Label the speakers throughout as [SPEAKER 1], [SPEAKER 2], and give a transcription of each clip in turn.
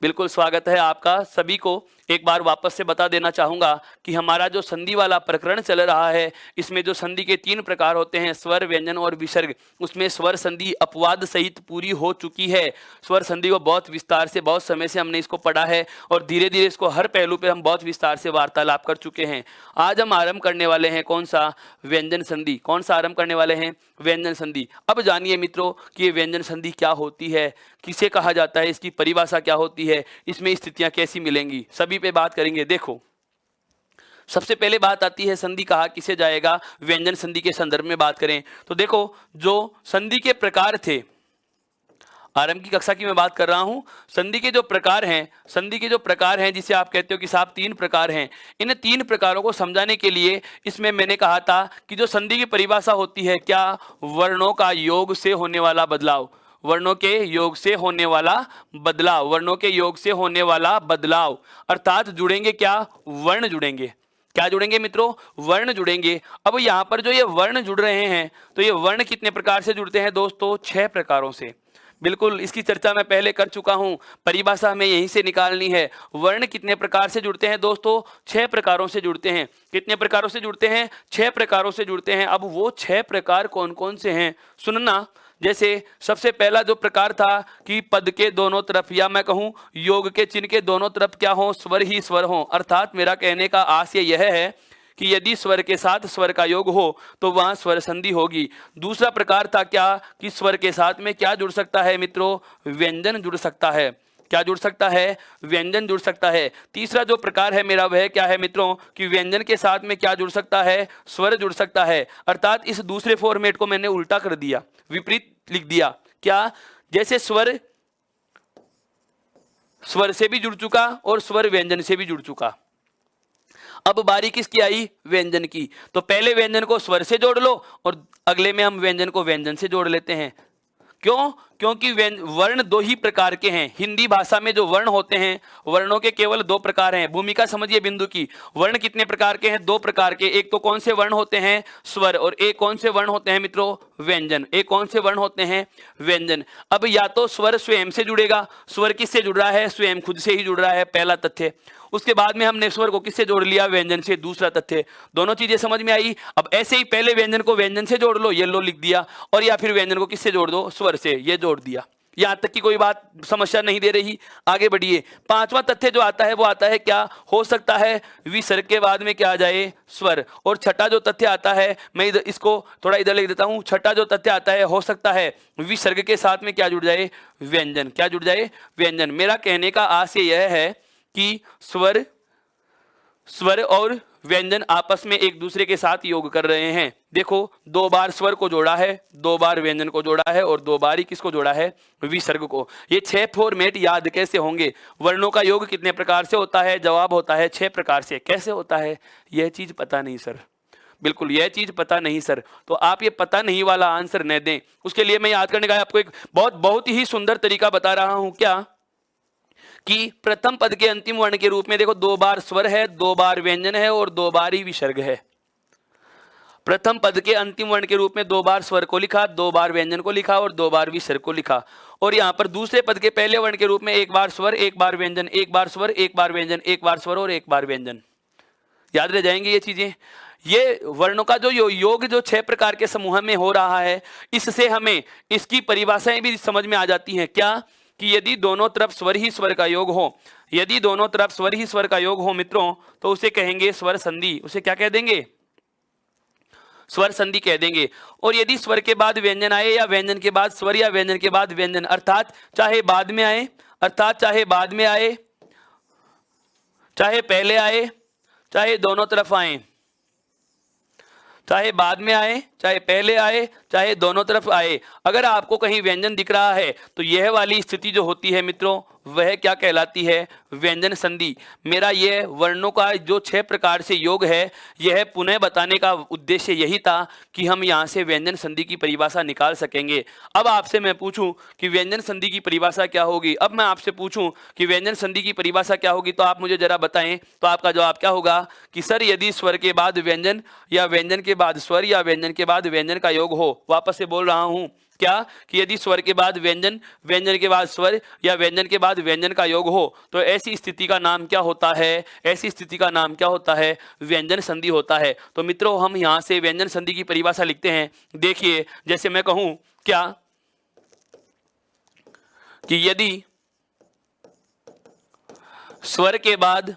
[SPEAKER 1] बिल्कुल स्वागत है आपका सभी को। एक बार वापस से बता देना चाहूँगा कि हमारा जो संधि वाला प्रकरण चल रहा है, इसमें जो संधि के 3 प्रकार होते हैं, स्वर, व्यंजन और विसर्ग, उसमें स्वर संधि अपवाद सहित पूरी हो चुकी है। स्वर संधि को बहुत विस्तार से, बहुत समय से हमने इसको पढ़ा है और धीरे धीरे इसको हर पहलू पे हम बहुत विस्तार से वार्तालाप कर चुके हैं। आज हम आरंभ करने वाले हैं कौन सा? व्यंजन संधि। कौन सा आरंभ करने वाले हैं? व्यंजन संधि। अब जानिए मित्रों कि ये व्यंजन संधि क्या होती है, किसे कहा जाता है, इसकी परिभाषा क्या होती है, इसमें स्थितियां कैसी मिलेंगी, सभी पे बात करेंगे। देखो, सबसे पहले बात आती है संधि कहा किसे जाएगा। व्यंजन संधि के संदर्भ में बात करें तो देखो, जो संधि के प्रकार थे, आरंभ की कक्षा की मैं बात कर रहा हूं। संधि के जो प्रकार हैं, संधि के जो प्रकार हैं जिसे आप कहते हो कि साहब 3 प्रकार हैं, इन 3 प्रकारों को समझाने के लिए इसमें मैंने कहा था कि जो संधि की परिभाषा होती है, क्या? वर्णों का योग से होने वाला बदलाव, वर्णों के योग से होने वाला बदलाव, वर्णों के योग से होने वाला बदलाव, अर्थात जुड़ेंगे क्या? वर्ण जुड़ेंगे। क्या जुड़ेंगे मित्रों? वर्ण जुड़ेंगे। अब यहां पर जो ये वर्ण जुड़ रहे हैं, तो ये वर्ण कितने प्रकार से जुड़ते हैं दोस्तों? 6 प्रकारों से। बिल्कुल, इसकी चर्चा मैं पहले कर चुका हूं, परिभाषा हमें यहीं से निकालनी है। वर्ण कितने प्रकार से जुड़ते हैं दोस्तों? 6 प्रकारों से जुड़ते हैं। कितने प्रकारों से जुड़ते हैं? 6 प्रकारों से जुड़ते हैं। अब वो 6 प्रकार कौन कौन से हैं सुनना। जैसे सबसे पहला जो प्रकार था कि पद के दोनों तरफ, या मैं कहूं योग के चिन्ह के दोनों तरफ क्या हो? स्वर ही स्वर हो। अर्थात मेरा कहने का आशय यह है कि यदि स्वर के साथ स्वर का योग हो तो वहां स्वर संधि होगी। दूसरा प्रकार था क्या? कि स्वर के साथ में क्या जुड़ सकता है मित्रों? व्यंजन जुड़ सकता है। क्या जुड़ सकता है? व्यंजन जुड़ सकता है। तीसरा जो प्रकार है मेरा वह क्या है मित्रों? कि व्यंजन के साथ में क्या जुड़ सकता है? स्वर जुड़ सकता है। अर्थात इस दूसरे फॉर्मेट को मैंने उल्टा कर दिया, विपरीत लिख दिया। क्या? जैसे स्वर स्वर से भी जुड़ चुका और स्वर व्यंजन से भी जुड़ चुका। अब बारी किसकी आई? व्यंजन की। तो पहले व्यंजन को स्वर से जोड़ लो और अगले में हम व्यंजन को व्यंजन से जोड़ लेते हैं। क्यों? क्योंकि वर्ण 2 ही प्रकार के हैं। हिंदी भाषा में जो वर्ण होते हैं, वर्णों के केवल 2 प्रकार हैं। भूमिका समझिए बिंदु की। वर्ण कितने प्रकार के हैं? 2 प्रकार के। एक तो कौन से वर्ण होते हैं? स्वर। और एक कौन से वर्ण होते हैं मित्रों? व्यंजन। एक कौन से वर्ण होते हैं? व्यंजन। अब या तो स्वर स्वयं से जुड़ेगा। स्वर किससे जुड़ रहा है? स्वयं खुद से ही जुड़ रहा है, पहला तथ्य। उसके बाद में हमने स्वर को किससे जोड़ लिया? व्यंजन से, दूसरा तथ्य। दोनों चीजें समझ में आई। अब ऐसे ही पहले व्यंजन को व्यंजन से जोड़ लो, ये लो लिख दिया, और या फिर व्यंजन को किससे जोड़ दो? स्वर से, ये जोड़ दिया। यहां तक की कोई बात समस्या नहीं दे रही। आगे बढ़िए। 5वां तथ्य जो आता है वो आता है क्या? हो सकता है विसर्ग के बाद में क्या आ जाए? स्वर। और छठा जो तथ्य आता है, मैं इसको थोड़ा इधर लिख देता हूं। छठा जो तथ्य आता है, हो सकता है विसर्ग के साथ में क्या जुड़ जाए? व्यंजन। क्या जुड़ जाए? व्यंजन। मेरा कहने का आशय यह है कि स्वर और व्यंजन आपस में एक दूसरे के साथ योग कर रहे हैं। देखो, 2 बार स्वर को जोड़ा है, 2 बार व्यंजन को जोड़ा है और 2 बार ही किसको जोड़ा है? विसर्ग को। ये 6 फॉर्मेट याद कैसे होंगे? वर्णों का योग कितने प्रकार से होता है? जवाब होता है 6 प्रकार से। कैसे होता है? यह चीज पता नहीं सर। बिल्कुल, यह चीज पता नहीं सर। तो आप ये पता नहीं वाला आंसर न दें, उसके लिए मैं याद करने का आपको एक बहुत ही सुंदर तरीका बता रहा हूं। क्या? कि प्रथम पद के अंतिम वर्ण के रूप में देखो 2 बार स्वर है, 2 बार व्यंजन है और 2 बार ही विसर्ग है। प्रथम पद के अंतिम वर्ण के रूप में 2 बार स्वर को लिखा, 2 बार व्यंजन को लिखा और 2 बार विसर्ग को लिखा। और यहां पर दूसरे पद के पहले वर्ण के रूप में 1 बार स्वर, 1 बार व्यंजन, 1 बार स्वर, 1 बार व्यंजन, 1 बार स्वर और 1 बार व्यंजन। याद रह जाएंगे ये चीजें। ये वर्णों का जो योग जो 6 प्रकार के समूह में हो रहा है, इससे हमें इसकी परिभाषाएं भी समझ में आ जाती हैं। क्या? कि यदि दोनों तरफ स्वर ही स्वर का योग हो, यदि दोनों तरफ स्वर ही स्वर का योग हो मित्रों, तो उसे कहेंगे स्वर संधि। उसे क्या कह देंगे? स्वर संधि कह देंगे। और यदि स्वर के बाद व्यंजन आए या व्यंजन के बाद स्वर या व्यंजन के बाद व्यंजन, अर्थात चाहे बाद में आए, चाहे पहले आए, चाहे दोनों तरफ आए, चाहे बाद में आए, चाहे पहले आए, चाहे दोनों तरफ आए, अगर आपको कहीं व्यंजन दिख रहा है तो यह वाली स्थिति जो होती है मित्रों, वह क्या कहलाती है? व्यंजन संधि। मेरा यह वर्णों का जो 6 प्रकार से योग है, यह पुनः बताने का उद्देश्य यही था कि हम यहाँ से व्यंजन संधि की परिभाषा निकाल सकेंगे। अब आपसे मैं पूछूं कि व्यंजन संधि की परिभाषा क्या होगी, अब मैं आपसे पूछूं कि व्यंजन संधि की परिभाषा क्या होगी, तो आप मुझे जरा बताएं। तो आपका जवाब क्या होगा? कि सर यदि स्वर के बाद व्यंजन या व्यंजन के बाद स्वर या व्यंजन के बाद व्यंजन का योग हो, वापस से बोल रहा हूं, क्या कि यदि स्वर के बाद व्यंजन, व्यंजन के बाद स्वर या व्यंजन के बाद व्यंजन का योग हो तो ऐसी स्थिति का नाम क्या होता है? ऐसी स्थिति का नाम क्या होता है? व्यंजन संधि होता है। तो मित्रों हम यहां से व्यंजन संधि की परिभाषा लिखते हैं। देखिए जैसे मैं कहूं क्या कि यदि स्वर के बाद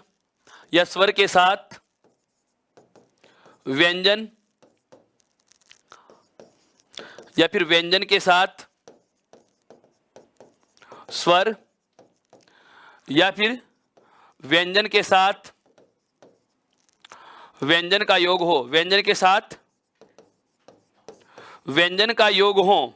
[SPEAKER 1] या स्वर के साथ व्यंजन या फिर व्यंजन के साथ स्वर या फिर व्यंजन के साथ व्यंजन का योग हो, व्यंजन के साथ व्यंजन का योग हो।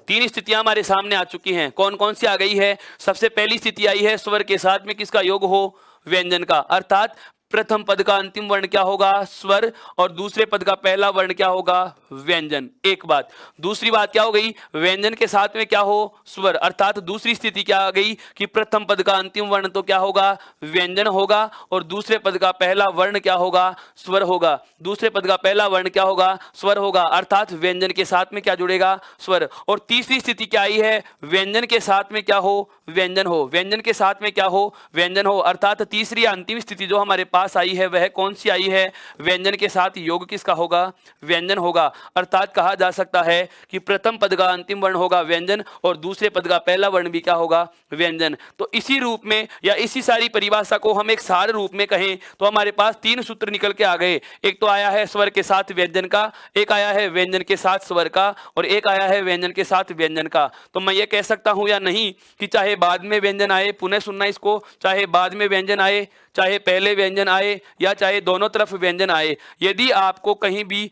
[SPEAKER 1] तीन स्थितियां हमारे सामने आ चुकी हैं। कौन कौन सी आ गई है? सबसे पहली स्थिति आई है स्वर के साथ में किसका योग हो? व्यंजन का। अर्थात प्रथम पद का अंतिम वर्ण क्या होगा? स्वर, और दूसरे पद का पहला वर्ण क्या होगा? व्यंजन। एक बात। दूसरी बात क्या हो गई? व्यंजन के साथ में क्या हो? स्वर। अर्थात दूसरी स्थिति क्या आ गई कि प्रथम पद का अंतिम वर्ण तो क्या होगा? व्यंजन होगा, और दूसरे पद का पहला वर्ण क्या होगा? स्वर होगा। दूसरे पद का पहला वर्ण क्या होगा? स्वर होगा। अर्थात व्यंजन के साथ में क्या जुड़ेगा? स्वर। और तीसरी स्थिति क्या आई है? व्यंजन के साथ में क्या हो? व्यंजन हो। व्यंजन के साथ में क्या हो? व्यंजन हो। अर्थात तीसरी अंतिम स्थिति जो हमारे पास आई है वह कौन सी आई है? व्यंजन के साथ योग किसका होगा? व्यंजन होगा। अर्थात कहा जा सकता है कि प्रथम पद का अंतिम वर्ण होगा व्यंजन, और दूसरे पद का पहला वर्ण भी क्या होगा? व्यंजन। तो इसी रूप में या इसी सारी परिभाषा को हम एक सार रूप में कहें तो हमारे पास तीन सूत्र निकल के आ गए। एक तो आया है स्वर के साथ व्यंजन का, एक आया है व्यंजन के साथ स्वर का, और एक आया है व्यंजन के साथ व्यंजन का। तो मैं ये कह सकता हूं या नहीं कि चाहे बाद में व्यंजन आए, पुनः सुनना इसको, चाहे बाद में व्यंजन आए, चाहे पहले व्यंजन आए, या चाहे दोनों तरफ व्यंजन आए, यदि आपको कहीं भी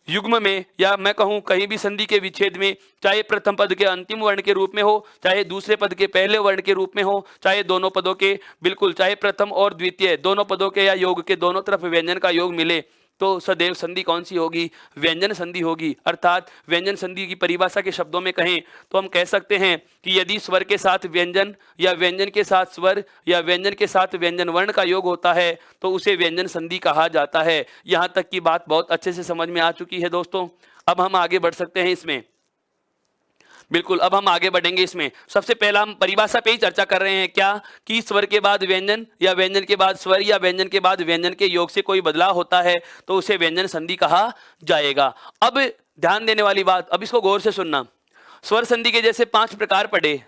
[SPEAKER 1] युग्म में या मैं कहूं कहीं भी संधि के विच्छेद में, चाहे प्रथम पद के अंतिम वर्ण के रूप में हो, चाहे दूसरे पद के पहले वर्ण के रूप में हो, चाहे दोनों पदों के, बिल्कुल चाहे प्रथम और द्वितीय दोनों पदों के या योग के दोनों तरफ व्यंजन का योग मिले, तो सदैव संधि कौन सी होगी? व्यंजन संधि होगी। अर्थात व्यंजन संधि की परिभाषा के शब्दों में कहें तो हम कह सकते हैं कि यदि स्वर के साथ व्यंजन या व्यंजन के साथ स्वर या व्यंजन के साथ व्यंजन वर्ण का योग होता है तो उसे व्यंजन संधि कहा जाता है। यहां तक की बात बहुत अच्छे से समझ में आ चुकी है दोस्तों। अब हम आगे बढ़ सकते हैं इसमें। बिल्कुल, अब हम आगे बढ़ेंगे इसमें। सबसे पहला हम परिभाषा पे ही चर्चा कर रहे हैं क्या कि स्वर के बाद व्यंजन या व्यंजन के बाद स्वर या व्यंजन के बाद व्यंजन के योग से कोई बदलाव होता है तो उसे व्यंजन संधि कहा जाएगा। अब ध्यान देने वाली बात, अब इसको गौर से सुनना। स्वर संधि के जैसे 5 प्रकार पढ़े,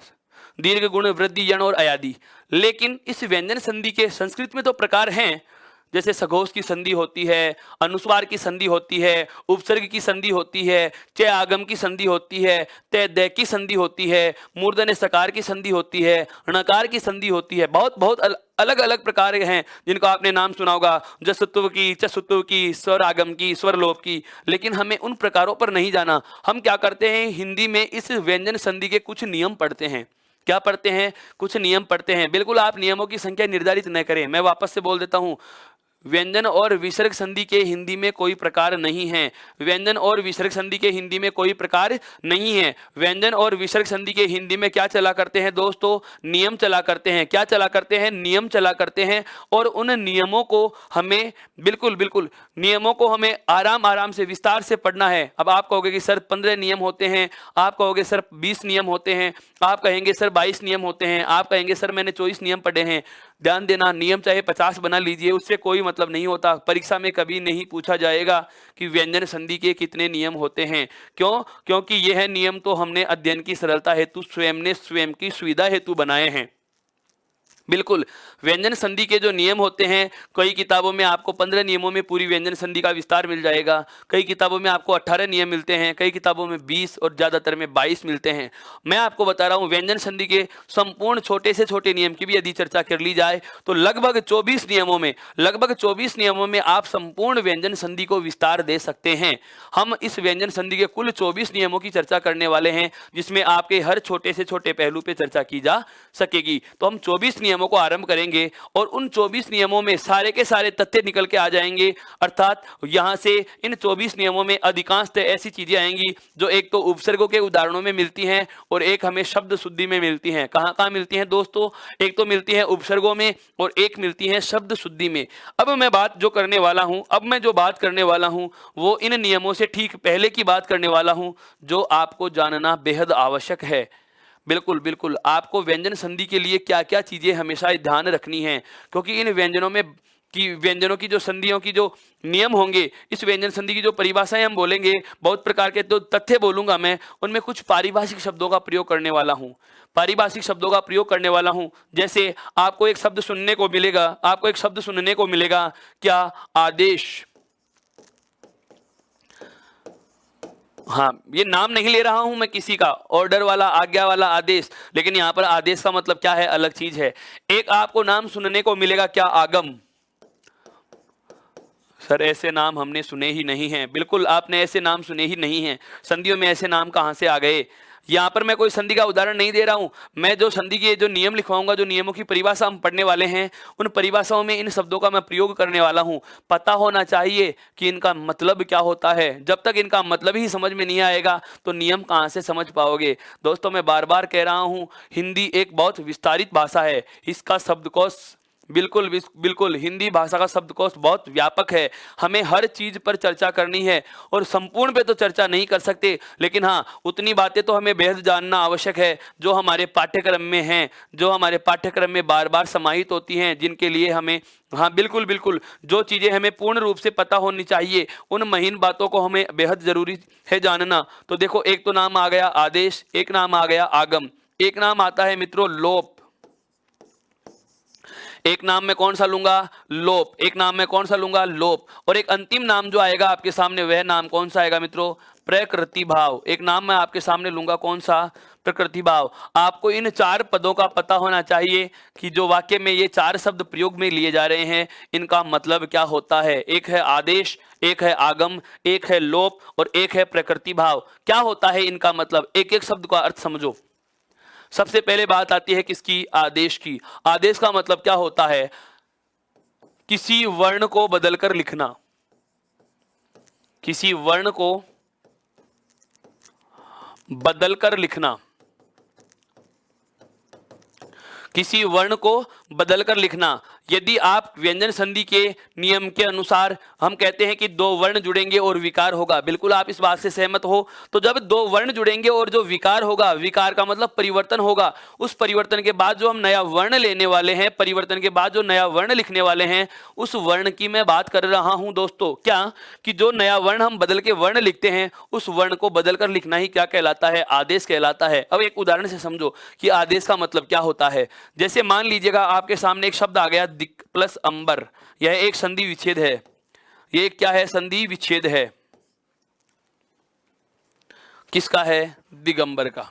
[SPEAKER 1] दीर्घ, गुण, वृद्धि, यण और अयादि, लेकिन इस व्यंजन संधि के संस्कृत में तो प्रकार हैं, जैसे सघोष की संधि होती है, अनुस्वार की संधि होती है, उपसर्ग की संधि होती है, च आगम की संधि होती है, तय दय की संधि होती है, मूर्धन्य सकार की संधि होती है, णकार की संधि होती है। बहुत बहुत अलग अलग प्रकार हैं जिनको आपने नाम सुना होगा, जसुत्व की, चसुत्व की, स्वर आगम की, स्वर लोप की। लेकिन हमें उन प्रकारों पर नहीं जाना। हम क्या करते हैं, हिंदी में इस व्यंजन संधि के कुछ नियम पढ़ते हैं। क्या पढ़ते हैं? कुछ नियम पढ़ते हैं। बिल्कुल आप नियमों की संख्या निर्धारित न करें। मैं वापस से बोल देता हूं, व्यंजन और विसर्ग संधि के हिंदी में कोई प्रकार नहीं है। व्यंजन और विसर्ग संधि के हिंदी में कोई प्रकार नहीं है। व्यंजन और विसर्ग संधि के हिंदी में क्या चला करते हैं दोस्तों? नियम चला करते हैं। क्या चला करते हैं? नियम चला करते हैं। और उन नियमों को हमें बिल्कुल बिल्कुल नियमों को हमें आराम आराम से विस्तार से पढ़ना है। अब आप कहोगे कि सर 15 नियम होते हैं, आप कहोगे सर 20 नियम होते हैं, आप कहेंगे सर 22 नियम होते हैं, आप कहेंगे सर मैंने 24 नियम पढ़े हैं। ध्यान देना, नियम चाहे 50 बना लीजिए, उससे कोई मतलब नहीं होता। परीक्षा में कभी नहीं पूछा जाएगा कि व्यंजन संधि के कितने नियम होते हैं। क्यों? क्योंकि यह नियम तो हमने अध्ययन की सरलता हेतु स्वयं ने स्वयं की सुविधा हेतु बनाए हैं। बिल्कुल, व्यंजन संधि के जो नियम होते हैं, कई किताबों में आपको 15 नियमों में पूरी व्यंजन संधि का विस्तार मिल जाएगा, कई किताबों में आपको 18 नियम मिलते हैं, कई किताबों में 20 और ज़्यादातर में 22 मिलते हैं। मैं आपको बता रहा हूँ, व्यंजन संधि के संपूर्ण छोटे से छोटे नियम की भी यदि चर्चा कर ली जाए तो लगभग 24 नियमों में आप संपूर्ण व्यंजन संधि को विस्तार दे सकते हैं। हम इस व्यंजन संधि के कुल 24 नियमों की चर्चा करने वाले हैं, जिसमें आपके हर छोटे से छोटे पहलू पे चर्चा की जा सकेगी। तो हम 24 नियम नियमों को आरंभ करेंगे और उन 24 नियमों में सारे के सारे तथ्य निकल के आ जाएंगे। अर्थात यहाँ से इन 24 नियमों में अधिकांशतः ऐसी चीजें आएंगी जो एक तो उपसर्गों के उदाहरणों में मिलती हैं और एक हमें शब्द शुद्धि में मिलती हैं। कहाँ कहाँ मिलती हैं दोस्तों? एक तो मिलती है उपसर्गों में और एक मिलती है शब्द शुद्धि में। अब मैं जो बात करने वाला हूँ वो इन नियमों से ठीक पहले की बात करने वाला हूँ, जो आपको जानना बेहद आवश्यक है। बिल्कुल बिल्कुल, आपको व्यंजन संधि के लिए क्या क्या चीजें हमेशा ध्यान रखनी है, क्योंकि इन व्यंजनों की जो संधियों की जो नियम होंगे, इस व्यंजन संधि की जो परिभाषाएं हम बोलेंगे, बहुत प्रकार के तो तथ्य बोलूंगा मैं, उनमें कुछ पारिभाषिक शब्दों का प्रयोग करने वाला हूं। जैसे आपको एक शब्द सुनने को मिलेगा, क्या? आदेश। हाँ, ये नाम नहीं ले रहा हूं मैं किसी का, ऑर्डर वाला, आज्ञा वाला आदेश, लेकिन यहां पर आदेश का मतलब क्या है, अलग चीज है। एक आपको नाम सुनने को मिलेगा, क्या? आगम। सर ऐसे नाम हमने सुने ही नहीं हैं। बिल्कुल, आपने ऐसे नाम सुने ही नहीं हैं। संधियों में ऐसे नाम कहां से आ गए? यहां पर मैं कोई संधि का उदाहरण नहीं दे रहा हूं, मैं जो संधि के जो नियम लिखवाऊंगा, जो नियमों की परिभाषा हम पढ़ने वाले हैं, उन परिभाषाओं में इन शब्दों का मैं प्रयोग करने वाला हूं। पता होना चाहिए कि इनका मतलब क्या होता है। जब तक इनका मतलब ही समझ में नहीं आएगा तो नियम कहां से समझ पाओगे? दोस्तों, मैं बार बार कह रहा हूं, हिंदी एक बहुत विस्तारित भाषा है। इसका शब्दकोश बिल्कुल हिंदी भाषा का शब्दकोश बहुत व्यापक है। हमें हर चीज पर चर्चा करनी है और संपूर्ण पे तो चर्चा नहीं कर सकते, लेकिन हाँ, उतनी बातें तो हमें बेहद जानना आवश्यक है जो हमारे पाठ्यक्रम में हैं, जो हमारे पाठ्यक्रम में बार बार समाहित होती हैं, जिनके लिए हमें, हाँ बिल्कुल, जो चीजें हमें पूर्ण रूप से पता होनी चाहिए, उन महीन बातों को हमें बेहद जरूरी है जानना। तो देखो, एक तो नाम आ गया आदेश, एक नाम आ गया आगम, एक नाम आता है मित्रों लोप। एक नाम में कौन सा लूंगा? लोप। और एक अंतिम नाम जो आएगा आपके सामने, वह नाम कौन सा आएगा मित्रों? प्रकृति भाव। एक नाम मैं आपके सामने लूंगा, कौन सा? प्रकृति भाव। आपको इन 4 पदों का पता होना चाहिए कि जो वाक्य में ये 4 शब्द प्रयोग में लिए जा रहे हैं, इनका मतलब क्या होता है। एक है आदेश, एक है आगम, एक है लोप और एक है प्रकृति भाव। क्या होता है इनका मतलब? एक एक शब्द का अर्थ समझो। सबसे पहले बात आती है किसकी? आदेश की। आदेश का मतलब क्या होता है? किसी वर्ण को बदलकर लिखना। किसी वर्ण को बदलकर लिखना। किसी वर्ण को बदलकर लिखना। यदि आप व्यंजन संधि के नियम के अनुसार हम कहते हैं कि 2 वर्ण जुड़ेंगे और विकार होगा, बिल्कुल आप इस बात से सहमत हो? तो जब 2 वर्ण जुड़ेंगे और जो विकार होगा, विकार का मतलब परिवर्तन होगा, उस परिवर्तन के बाद जो हम नया वर्ण लेने वाले हैं, परिवर्तन के बाद जो नया वर्ण लिखने वाले हैं, उस वर्ण की मैं बात कर रहा हूं दोस्तों। क्या? कि जो नया वर्ण हम बदल के वर्ण लिखते हैं, उस वर्ण को बदलकर लिखना ही क्या कहलाता है? आदेश कहलाता है। अब एक उदाहरण से समझो कि आदेश का मतलब क्या होता है। जैसे मान लीजिएगा आपके सामने एक शब्द आ गया, दिक प्लस अंबर। यह एक संधि विच्छेद है। ये क्या है? संधि विच्छेद है। किसका है? दिगंबर का।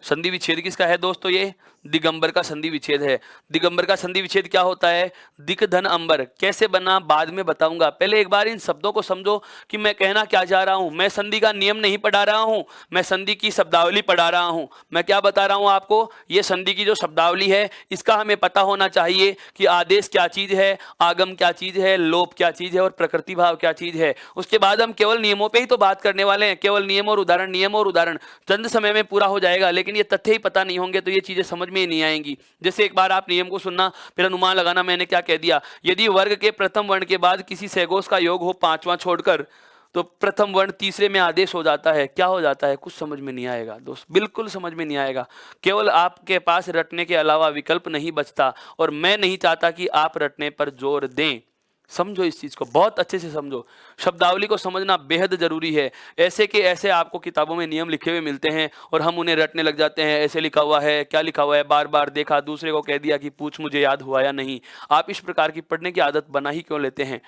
[SPEAKER 1] संधि विच्छेद किसका है दोस्तों? ये दिगंबर का संधि विच्छेद है। दिगंबर का संधि विच्छेद क्या होता है? दिक धन अंबर। कैसे बना बाद में बताऊंगा, पहले एक बार इन शब्दों को समझो कि मैं कहना क्या चाह रहा हूं। मैं संधि का नियम नहीं पढ़ा रहा हूं, मैं संधि की शब्दावली पढ़ा रहा हूं। मैं क्या बता रहा हूं आपको? ये संधि की जो शब्दावली है, इसका हमें पता होना चाहिए कि आदेश क्या चीज है, आगम क्या चीज है, लोप क्या चीज है और प्रकृति भाव क्या चीज है। उसके बाद हम केवल नियमों पर ही तो बात करने वाले हैं, केवल नियम और उदाहरण चंद समय में पूरा हो जाएगा, लेकिन ये तथ्य ही पता नहीं होंगे तो ये चीजें समझ में नहीं आएंगी। जैसे एक बार आप नियम को सुनना, फिर अनुमान लगाना मैंने क्या कह दिया। यदि वर्ग के प्रथम वर्ण के बाद किसी सहघोष का योग हो 5वां छोड़कर, तो प्रथम वर्ण तीसरे में आदेश हो जाता है। क्या हो जाता है? कुछ समझ में नहीं आएगा दोस्त, बिल्कुल समझ में नहीं आएगा। केवल आपके पास रटने के अलावा विकल्प नहीं बचता, और मैं नहीं चाहता कि आप रटने पर जोर दें। समझो इस चीज को, बहुत अच्छे से समझो। शब्दावली को समझना बेहद जरूरी है। ऐसे के ऐसे आपको किताबों में नियम लिखे हुए मिलते हैं और हम उन्हें रटने लग जाते हैं। ऐसे लिखा हुआ है, क्या लिखा हुआ है, बार बार देखा, दूसरे को कह दिया कि पूछ मुझे याद हुआ या नहीं। आप इस प्रकार की पढ़ने की आदत बना ही क्यों लेते हैं?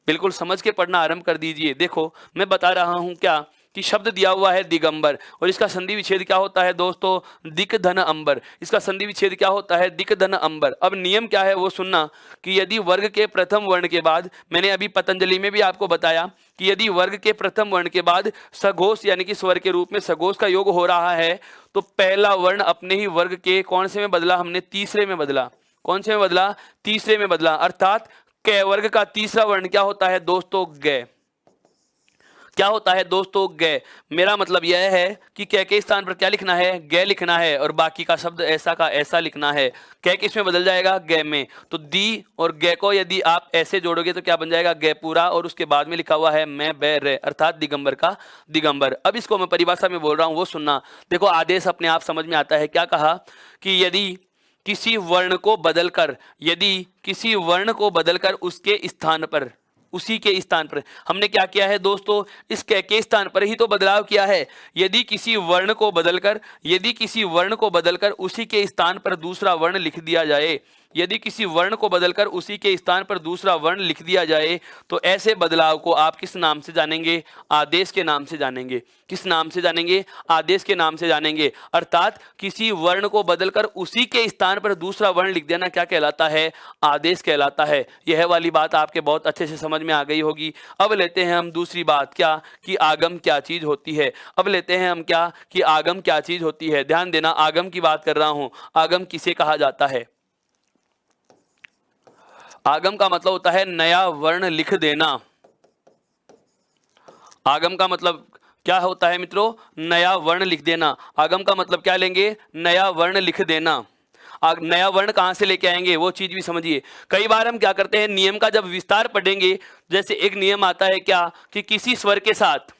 [SPEAKER 1] बिल्कुल समझ के पढ़ना आरंभ कर दीजिए। देखो, मैं बता रहा हूं क्या कि शब्द दिया हुआ है दिगंबर और इसका संधि विच्छेद क्या होता है दोस्तों, दिक धन अंबर। इसका संधि विच्छेद क्या होता है, दिक धन अंबर। अब नियम क्या है वो सुनना कि यदि वर्ग के प्रथम वर्ण के बाद, मैंने अभी पतंजलि में भी आपको बताया कि यदि वर्ग के प्रथम वर्ण के बाद सघोष यानी कि स्वर के रूप में सघोष का योग हो रहा है तो पहला वर्ण अपने ही वर्ग के कौन से में बदला, हमने तीसरे में बदला। कौन से में बदला, तीसरे में बदला। अर्थात कै वर्ग का तीसरा वर्ण क्या होता है दोस्तों, गे। क्या होता है दोस्तों, गे। मेरा मतलब यह है कि कै के स्थान पर क्या लिखना है, गे लिखना है और बाकी का शब्द ऐसा का ऐसा लिखना है। कै किस में बदल जाएगा, गे में। तो दी और गे को यदि आप ऐसे जोड़ोगे तो क्या बन जाएगा, गे पूरा और उसके बाद में लिखा हुआ है मैं बे रे, अर्थात दिगंबर का दिगंबर। अब इसको मैं परिभाषा में बोल रहा हूं वो सुनना। देखो आदेश अपने आप समझ में आता है। क्या कहा कि यदि किसी वर्ण को बदलकर, यदि किसी वर्ण को बदलकर उसके स्थान पर, उसी के स्थान पर, हमने क्या किया है दोस्तों, इस कै के स्थान पर ही तो बदलाव किया है। यदि किसी वर्ण को बदलकर, यदि किसी वर्ण को बदलकर उसी के स्थान पर दूसरा वर्ण लिख दिया जाए, यदि किसी वर्ण को बदलकर उसी के स्थान पर दूसरा वर्ण लिख दिया जाए तो ऐसे बदलाव को आप किस नाम से जानेंगे, आदेश के नाम से जानेंगे। किस नाम से जानेंगे, आदेश के नाम से जानेंगे। अर्थात किसी वर्ण को बदलकर उसी के स्थान पर दूसरा वर्ण लिख देना क्या कहलाता है, आदेश कहलाता है। यह वाली बात आपके बहुत अच्छे से समझ में आ गई होगी। अब लेते हैं हम दूसरी बात, क्या कि आगम क्या चीज होती है। अब लेते हैं हम क्या कि आगम क्या चीज होती है। ध्यान देना, आगम की बात कर रहा हूं। आगम किसे कहा जाता है, आगम का मतलब होता है नया वर्ण लिख देना। आगम का मतलब क्या होता है मित्रों, नया वर्ण लिख देना। आगम का मतलब क्या लेंगे, नया वर्ण लिख देना। नया वर्ण कहां से लेके आएंगे वो चीज भी समझिए। कई बार हम क्या करते हैं, नियम का जब विस्तार पढ़ेंगे, जैसे एक नियम आता है क्या कि किसी स्वर के साथ,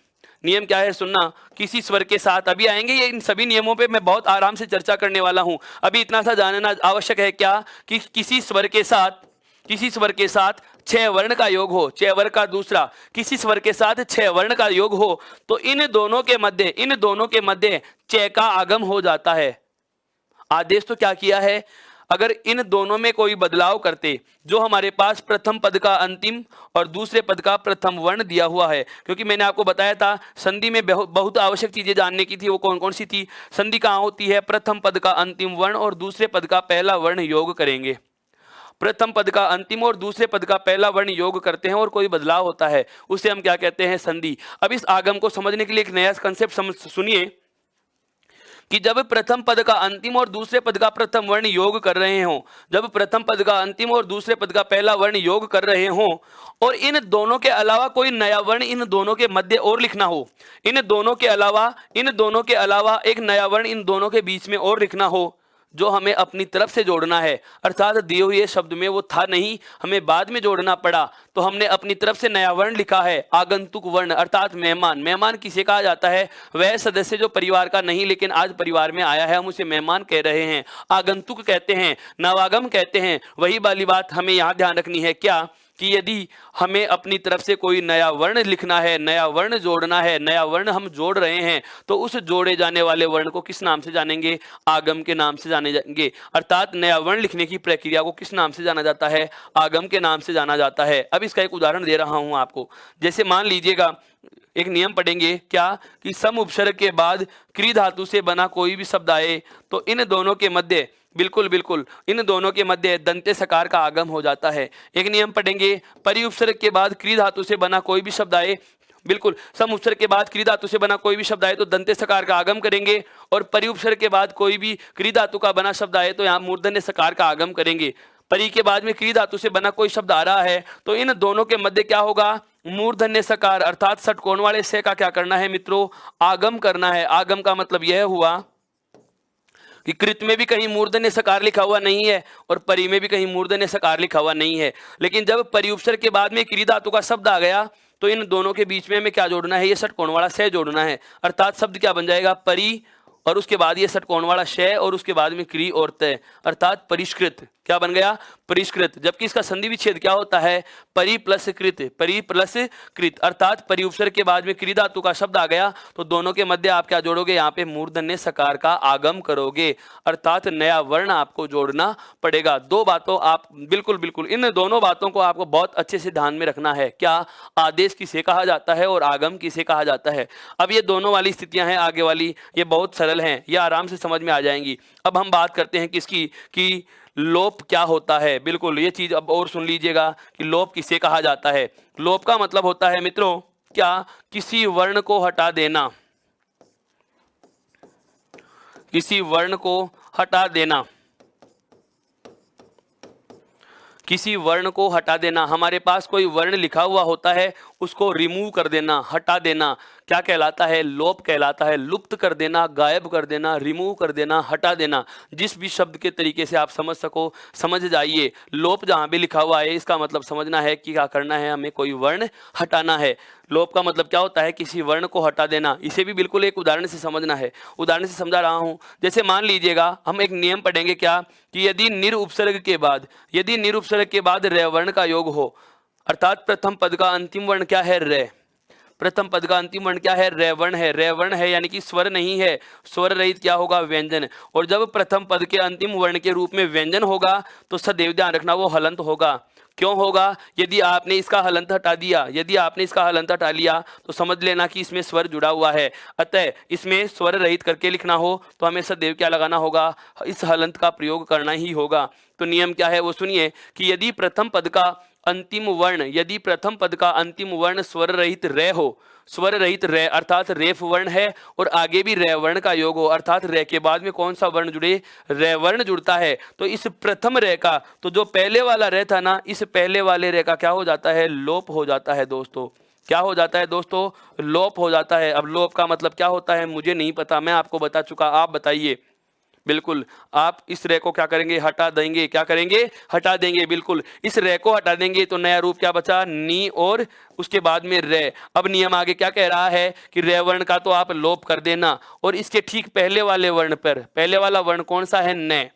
[SPEAKER 1] नियम क्या है सुनना, किसी स्वर के साथ, अभी आएंगे ये, इन सभी नियमों पे मैं बहुत आराम से चर्चा करने वाला हूं। अभी इतना सा जानना आवश्यक है क्या कि किसी स्वर के साथ, किसी स्वर के साथ 6 वर्ण का योग हो, 6 वर्ण का दूसरा, किसी स्वर के साथ 6 वर्ण का योग हो तो इन दोनों के मध्य, इन दोनों के मध्य च का आगम हो जाता है। आदेश तो क्या किया है, अगर इन दोनों में कोई बदलाव करते, जो हमारे पास प्रथम पद का अंतिम और दूसरे पद का प्रथम वर्ण दिया हुआ है, क्योंकि मैंने आपको बताया था संधि में बहुत आवश्यक चीजें जानने की थी, वो कौन कौन सी थी। संधि कहाँ होती है, प्रथम पद का अंतिम वर्ण और दूसरे पद का पहला वर्ण योग करेंगे। प्रथम पद का अंतिम और दूसरे पद का पहला वर्ण योग करते हैं और कोई बदलाव होता है, उसे हम क्या कहते हैं, संधि। अब इस आगम को समझने के लिए एक नया कंसेप्ट सुनिए कि जब प्रथम पद का अंतिम और दूसरे पद का प्रथम वर्ण योग कर रहे हों, जब प्रथम पद का अंतिम और दूसरे पद का पहला वर्ण योग कर रहे हों और इन दोनों के अलावा कोई नया वर्ण इन दोनों के मध्य और लिखना हो, इन दोनों के अलावा एक नया वर्ण इन दोनों के बीच में और लिखना हो, जो हमें अपनी तरफ से जोड़ना है। अर्थात दिए हुए शब्द में वो था नहीं, हमें बाद में जोड़ना पड़ा, तो हमने अपनी तरफ से नया वर्ण लिखा है, आगंतुक वर्ण अर्थात मेहमान। मेहमान किसे कहा जाता है, वह सदस्य जो परिवार का नहीं लेकिन आज परिवार में आया है, हम उसे मेहमान कह रहे हैं, आगंतुक कहते हैं, नवागम कहते हैं। वही वाली बात हमें यहाँ ध्यान रखनी है क्या कि यदि हमें अपनी तरफ से कोई नया वर्ण लिखना है, नया वर्ण जोड़ना है, नया वर्ण हम जोड़ रहे हैं, तो उस जोड़े जाने वाले वर्ण को किस नाम से जानेंगे, आगम के नाम से जाने जाएंगे। अर्थात नया वर्ण लिखने की प्रक्रिया को किस नाम से जाना जाता है, आगम के नाम से जाना जाता है। अब इसका एक उदाहरण दे रहा हूं आपको। जैसे मान लीजिएगा एक नियम पढ़ेंगे क्या कि सम उपसर्ग के बाद क्री धातु से बना कोई भी शब्द आए तो इन दोनों के मध्य, बिल्कुल बिल्कुल इन दोनों के मध्य दंते सकार का आगम हो जाता है। एक नियम पढ़ेंगे परि उपसर्ग के बाद क्री धातु से बना कोई भी शब्द आए, बिल्कुल सम उपसर्ग के बाद क्री धातु से बना कोई भी शब्द आए तो दंते सकार का आगम करेंगे, और परि उपसर्ग के बाद कोई भी क्री धातु का बना शब्द आए तो यहाँ मूर्धन्य सकार का आगम करेंगे। परि के बाद में क्री धातु से बना कोई शब्द आ रहा है तो इन दोनों के मध्य क्या होगा, मूर्धन्य सकार अर्थात षटकोण वाले से का क्या करना है मित्रों, आगम करना है। आगम का मतलब यह हुआ कि कृत में भी कहीं मूर्धन्य सकार लिखा हुआ नहीं है और परि में भी कहीं मूर्धन्य सकार लिखा हुआ नहीं है, लेकिन जब परि उपसर्ग के बाद में क्री धातु का शब्द आ गया तो इन दोनों के बीच में हमें क्या जोड़ना है, ये षटकोण वाला से जोड़ना है। अर्थात शब्द क्या बन जाएगा, परि और उसके बाद ये षटकोण वाला शय और उसके बाद में क्री और तय अर्थात परिष्कृत। क्या बन गया? परिष्कृत। जबकि इसका संधि विच्छेद क्या होता है? परि प्लस कृत, परि प्लस कृत, अर्थात परि उपसर्ग के बाद में क्री धातु का शब्द आ गया तो दोनों के मध्य आप क्या जोड़ोगे? यहाँ पे मूर्धन्य सकार का आगम करोगे, अर्थात नया वर्ण आपको जोड़ना पड़ेगा। दो बातों आप बिल्कुल बिल्कुल इन दोनों बातों को आपको बहुत अच्छे से ध्यान में रखना है। क्या? आदेश किसे कहा जाता है और आगम किसे कहा जाता है। अब ये दोनों वाली स्थितियां हैं आगे वाली, ये बहुत सरल हैं, ये आराम से समझ में आ जाएंगी। अब हम बात करते हैं किसकी, कि लोप क्या होता है। बिल्कुल ये चीज अब और सुन लीजिएगा कि लोप किसे कहा जाता है। लोप का मतलब होता है मित्रों क्या? किसी वर्ण को हटा देना, किसी वर्ण को हटा देना, किसी वर्ण को हटा देना। हमारे पास कोई वर्ण लिखा हुआ होता है, उसको रिमूव कर देना, हटा देना, क्या कहलाता है? लोप कहलाता है। लुप्त कर देना, गायब कर देना, रिमूव कर देना, हटा देना, जिस भी शब्द के तरीके से आप समझ सको समझ जाइए। लोप जहां भी लिखा हुआ है इसका मतलब समझना है कि क्या करना है, हमें कोई वर्ण हटाना है। लोप का मतलब क्या होता है? किसी वर्ण को हटा देना। इसे भी बिल्कुल एक उदाहरण से समझना है, उदाहरण से समझा रहा हूं। जैसे मान लीजिएगा हम एक नियम पढ़ेंगे क्या, कि यदि निर उपसर्ग के बाद, यदि निर उपसर्ग के बाद रे वर्ण का योग हो, अर्थात प्रथम पद का अंतिम वर्ण क्या है? रे। प्रथम पद का अंतिम वर्ण क्या है? रे वर्ण है। रे वर्ण है यानी कि स्वर नहीं है, स्वर रहित क्या होगा? व्यंजन। और जब प्रथम पद के अंतिम वर्ण के रूप में व्यंजन होगा तो सदैव ध्यान रखना वो हलंत होगा। क्यों होगा? यदि आपने इसका हलंत हटा दिया, यदि आपने इसका हलंत हटा लिया तो समझ लेना कि इसमें स्वर जुड़ा हुआ है। अतः इसमें स्वर रहित करके लिखना हो तो हमें सदैव क्या लगाना होगा? इस हलंत का प्रयोग करना ही होगा। तो नियम क्या है वो सुनिए, कि यदि प्रथम पद का अंतिम वर्ण, यदि प्रथम पद का अंतिम वर्ण स्वर रहित रे हो, स्वर रहित रे अर्थात रेफ वर्ण है, और आगे भी रे वर्ण का योग हो, अर्थात रे के बाद में कौन सा वर्ण जुड़े? रे वर्ण जुड़ता है, तो इस प्रथम रे का, तो जो पहले वाला रे था ना, इस पहले वाले रे का क्या हो जाता है? लोप हो जाता है दोस्तों। क्या हो जाता है दोस्तों? लोप हो जाता है। अब लोप का मतलब क्या होता है मुझे नहीं पता, मैं आपको बता चुका, आप बताइए। बिल्कुल आप इस रे को क्या करेंगे? हटा देंगे। क्या करेंगे? हटा देंगे। बिल्कुल इस रे को हटा देंगे तो नया रूप क्या बचा? नी, और उसके बाद में रे। अब नियम आगे क्या कह रहा है कि रे वर्ण का तो आप लोप कर देना, और इसके ठीक पहले वाले वर्ण पर, पहले वाला वर्ण कौन सा है? न।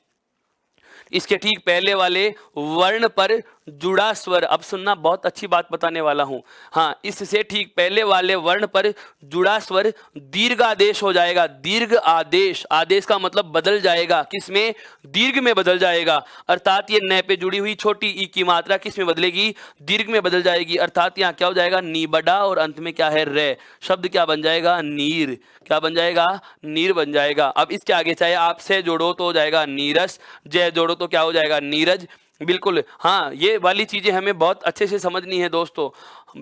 [SPEAKER 1] इसके ठीक पहले वाले वर्ण पर जुड़ा स्वर, अब सुनना बहुत अच्छी बात बताने वाला हूं। हाँ, इससे ठीक पहले वाले वर्ण पर जुड़ा स्वर दीर्घ आदेश हो जाएगा। दीर्घ आदेश, आदेश का मतलब बदल जाएगा, किसमें? दीर्घ में बदल जाएगा। अर्थात ये न पे जुड़ी हुई छोटी ई की मात्रा किसमें बदलेगी? दीर्घ में बदल जाएगी। अर्थात यहाँ क्या हो जाएगा? नी बड़ा, और अंत में क्या है? रे। शब्द क्या बन जाएगा? नीर। क्या बन जाएगा? नीर बन जाएगा। अब इसके आगे चाहे आप से जोड़ो तो हो जाएगा नीरस, जय जोड़ो तो क्या हो जाएगा? नीरज। बिल्कुल हाँ, ये वाली चीजें हमें बहुत अच्छे से समझनी है दोस्तों।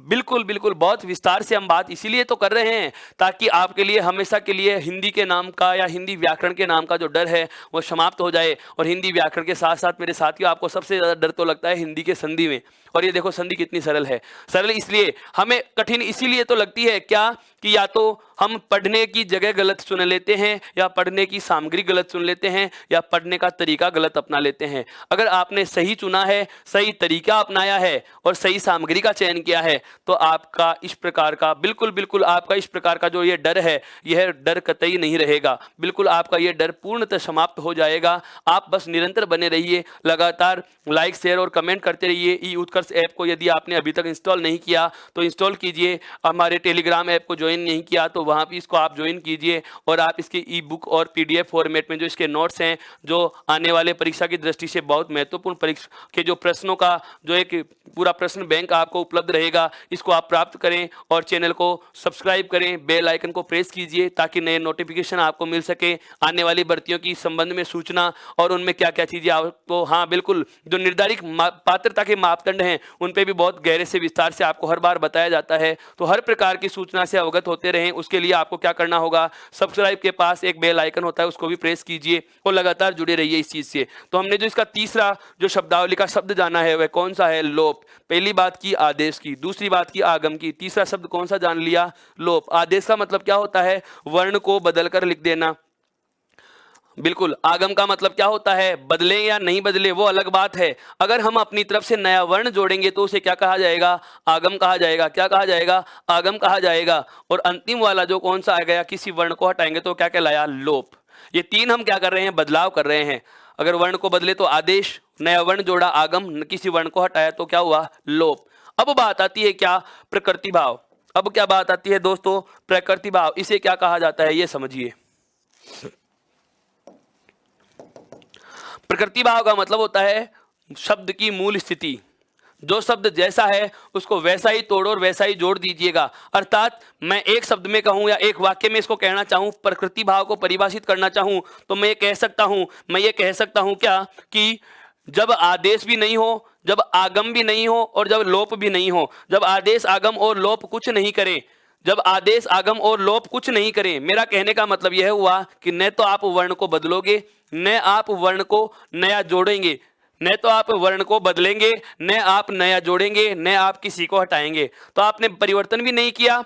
[SPEAKER 1] बिल्कुल बिल्कुल बहुत विस्तार से हम बात इसीलिए तो कर रहे हैं ताकि आपके लिए हमेशा के लिए हिंदी के नाम का या हिंदी व्याकरण के नाम का जो डर है वो समाप्त हो जाए। और हिंदी व्याकरण के साथ साथ मेरे साथियों, आपको सबसे ज़्यादा डर तो लगता है हिंदी के संधि में। और ये देखो संधि कितनी सरल है। सरल इसलिए, हमें कठिन इसीलिए तो लगती है क्या, कि या तो हम पढ़ने की जगह गलत चुन लेते हैं, या पढ़ने की सामग्री गलत चुन लेते हैं, या पढ़ने का तरीका गलत अपना लेते हैं। अगर आपने सही चुना है, सही तरीका अपनाया है और सही सामग्री का चयन किया है तो आपका इस प्रकार का बिल्कुल आपका इस प्रकार का जो ये डर है, यह डर कतई नहीं रहेगा। बिल्कुल आपका ये डर पूर्णतः समाप्त हो जाएगा। आप बस निरंतर बने रहिए, लगातार लाइक शेयर और कमेंट करते रहिए। ई उत्कर्ष ऐप को यदि आपने अभी तक इंस्टॉल नहीं किया तो इंस्टॉल कीजिए। हमारे टेलीग्राम ऐप को ज्वाइन नहीं किया तो वहाँ भी इसको आप ज्वाइन कीजिए। और आप इसके ई बुक और PDF फॉर्मेट में जो इसके नोट्स हैं, जो आने वाले परीक्षा की दृष्टि से बहुत महत्वपूर्ण परीक्षा के जो प्रश्नों का जो एक पूरा प्रश्न बैंक आपको उपलब्ध रहेगा, इसको आप प्राप्त करें। और चैनल को सब्सक्राइब करें, बेल आइकन को प्रेस कीजिए ताकि नए नोटिफिकेशन आपको मिल सके, आने वाली भर्तियों की संबंध में सूचना और उनमें क्या क्या चीजें आपको, हाँ बिल्कुल, जो निर्धारित पात्रता के मापदंड हैं उन पे भी बहुत गहरे से विस्तार से आपको हर बार बताया जाता है। तो हर प्रकार की सूचना से अवगत होते रहें, उसके लिए आपको क्या करना होगा? सब्सक्राइब के पास एक बेल आइकन होता है, उसको भी प्रेस कीजिए और लगातार जुड़े रहिए इस चीज से। तो हमने जो इसका तीसरा जो शब्दावली का शब्द जाना है वह कौन सा है? लोप। पहली बात की आदेश की, दूसरी बात की आगम की, तीसरा शब्द कौन सा जान लिया? लोप। आदेश का मतलब क्या होता है? वर्ण को बदलकर लिख देना। बिल्कुल। आगम का मतलब क्या होता है? बदले या नहीं बदले वो अलग बात है। अगर हम अपनी तरफ से नया वर्ण जोड़ेंगे तो उसे क्या कहा जाएगा? आगम कहा जाएगा। क्या कहा जाएगा? आगम कहा जाएगा। और अंतिम वाला जो कौन सा आ गया, किसी वर्ण को हटाएंगे तो क्या कहलाया? लोप। ये तीन हम क्या कर रहे हैं? बदलाव कर रहे हैं। अगर वर्ण को बदले तो आदेश, नया वर्ण जोड़ा आगम, किसी वर्ण को हटाया तो क्या हुआ, लोप। अब बात आती है क्या, प्रकृति भाव। अब क्या बात आती है दोस्तों, प्रकृति भाव। इसे क्या कहा जाता है ये समझिए। प्रकृति भाव का मतलब होता है शब्द की मूल स्थिति। जो शब्द जैसा है उसको वैसा ही तोड़ो और वैसा ही जोड़ दीजिएगा। अर्थात मैं एक शब्द में कहूं या एक वाक्य में इसको कहना चाहूं, प्रकृति भाव को परिभाषित करना चाहूं, तो मैं ये कह सकता हूं क्या, कि जब आदेश भी नहीं हो, जब आगम भी नहीं हो और जब लोप भी नहीं हो, जब आदेश आगम और लोप कुछ नहीं करे, जब आदेश आगम और लोप कुछ नहीं करें। मेरा कहने का मतलब यह हुआ कि न तो आप वर्ण को बदलोगे, न आप वर्ण को नया जोड़ेंगे, न तो आप वर्ण को बदलेंगे, न आप नया जोड़ेंगे, न आप किसी को हटाएंगे। तो आपने परिवर्तन भी नहीं किया,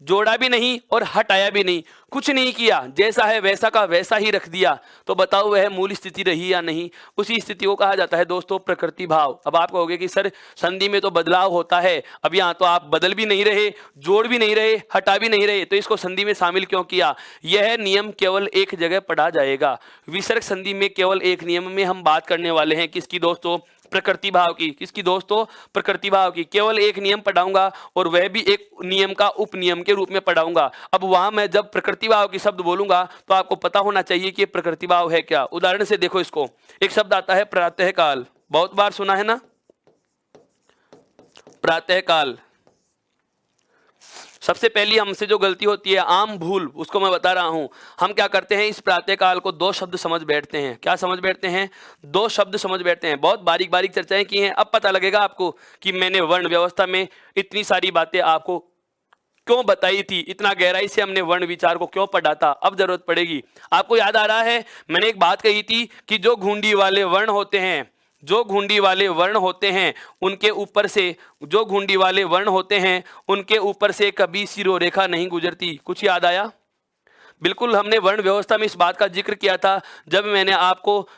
[SPEAKER 1] जोड़ा भी नहीं और हटाया भी नहीं, कुछ नहीं किया, जैसा है वैसा का वैसा ही रख दिया। तो बताओ वह मूल स्थिति रही या नहीं। उसी स्थिति को कहा जाता है दोस्तों प्रकृति भाव। अब आप कहोगे कि सर संधि में तो बदलाव होता है, अब यहाँ तो आप बदल भी नहीं रहे, जोड़ भी नहीं रहे, हटा भी नहीं रहे, तो इसको संधि में शामिल क्यों किया। यह नियम केवल एक जगह पढ़ा जाएगा। विसर्ग संधि में केवल एक नियम में हम बात करने वाले हैं, किसकी दोस्तों, प्रकृति भाव की। किसकी दोस्तों, प्रकृति भाव की। केवल एक नियम पढ़ाऊंगा और वह भी एक नियम का उपनियम के रूप में पढ़ाऊंगा। अब वहां मैं जब प्रकृति भाव की शब्द बोलूंगा तो आपको पता होना चाहिए कि प्रकृति भाव है क्या। उदाहरण से देखो इसको, एक शब्द आता है प्रातः काल, बहुत बार सुना है ना, प्रातः काल। सबसे पहली हमसे जो गलती होती है, आम भूल, उसको मैं बता रहा हूं। हम क्या करते हैं, इस प्रातः काल को दो शब्द समझ बैठते हैं। क्या समझ बैठते हैं, दो शब्द समझ बैठते हैं। बहुत बारीक बारीक चर्चाएं की हैं। अब पता लगेगा आपको कि मैंने वर्ण व्यवस्था में इतनी सारी बातें आपको क्यों बताई थी, इतना गहराई से हमने वर्ण विचार को क्यों पढ़ा था। अब जरूरत पड़ेगी। आपको याद आ रहा है मैंने एक बात कही थी कि जो घुंडी वाले वर्ण होते हैं, जो घुंडी वाले वर्ण होते हैं उनके ऊपर से, जो घुंडी वाले वर्ण होते हैं उनके ऊपर से कभी सिरोरेखा नहीं गुजरती। कुछ याद आया। बिल्कुल हमने वर्ण व्यवस्था में इस बात का जिक्र किया था जब मैंने आपको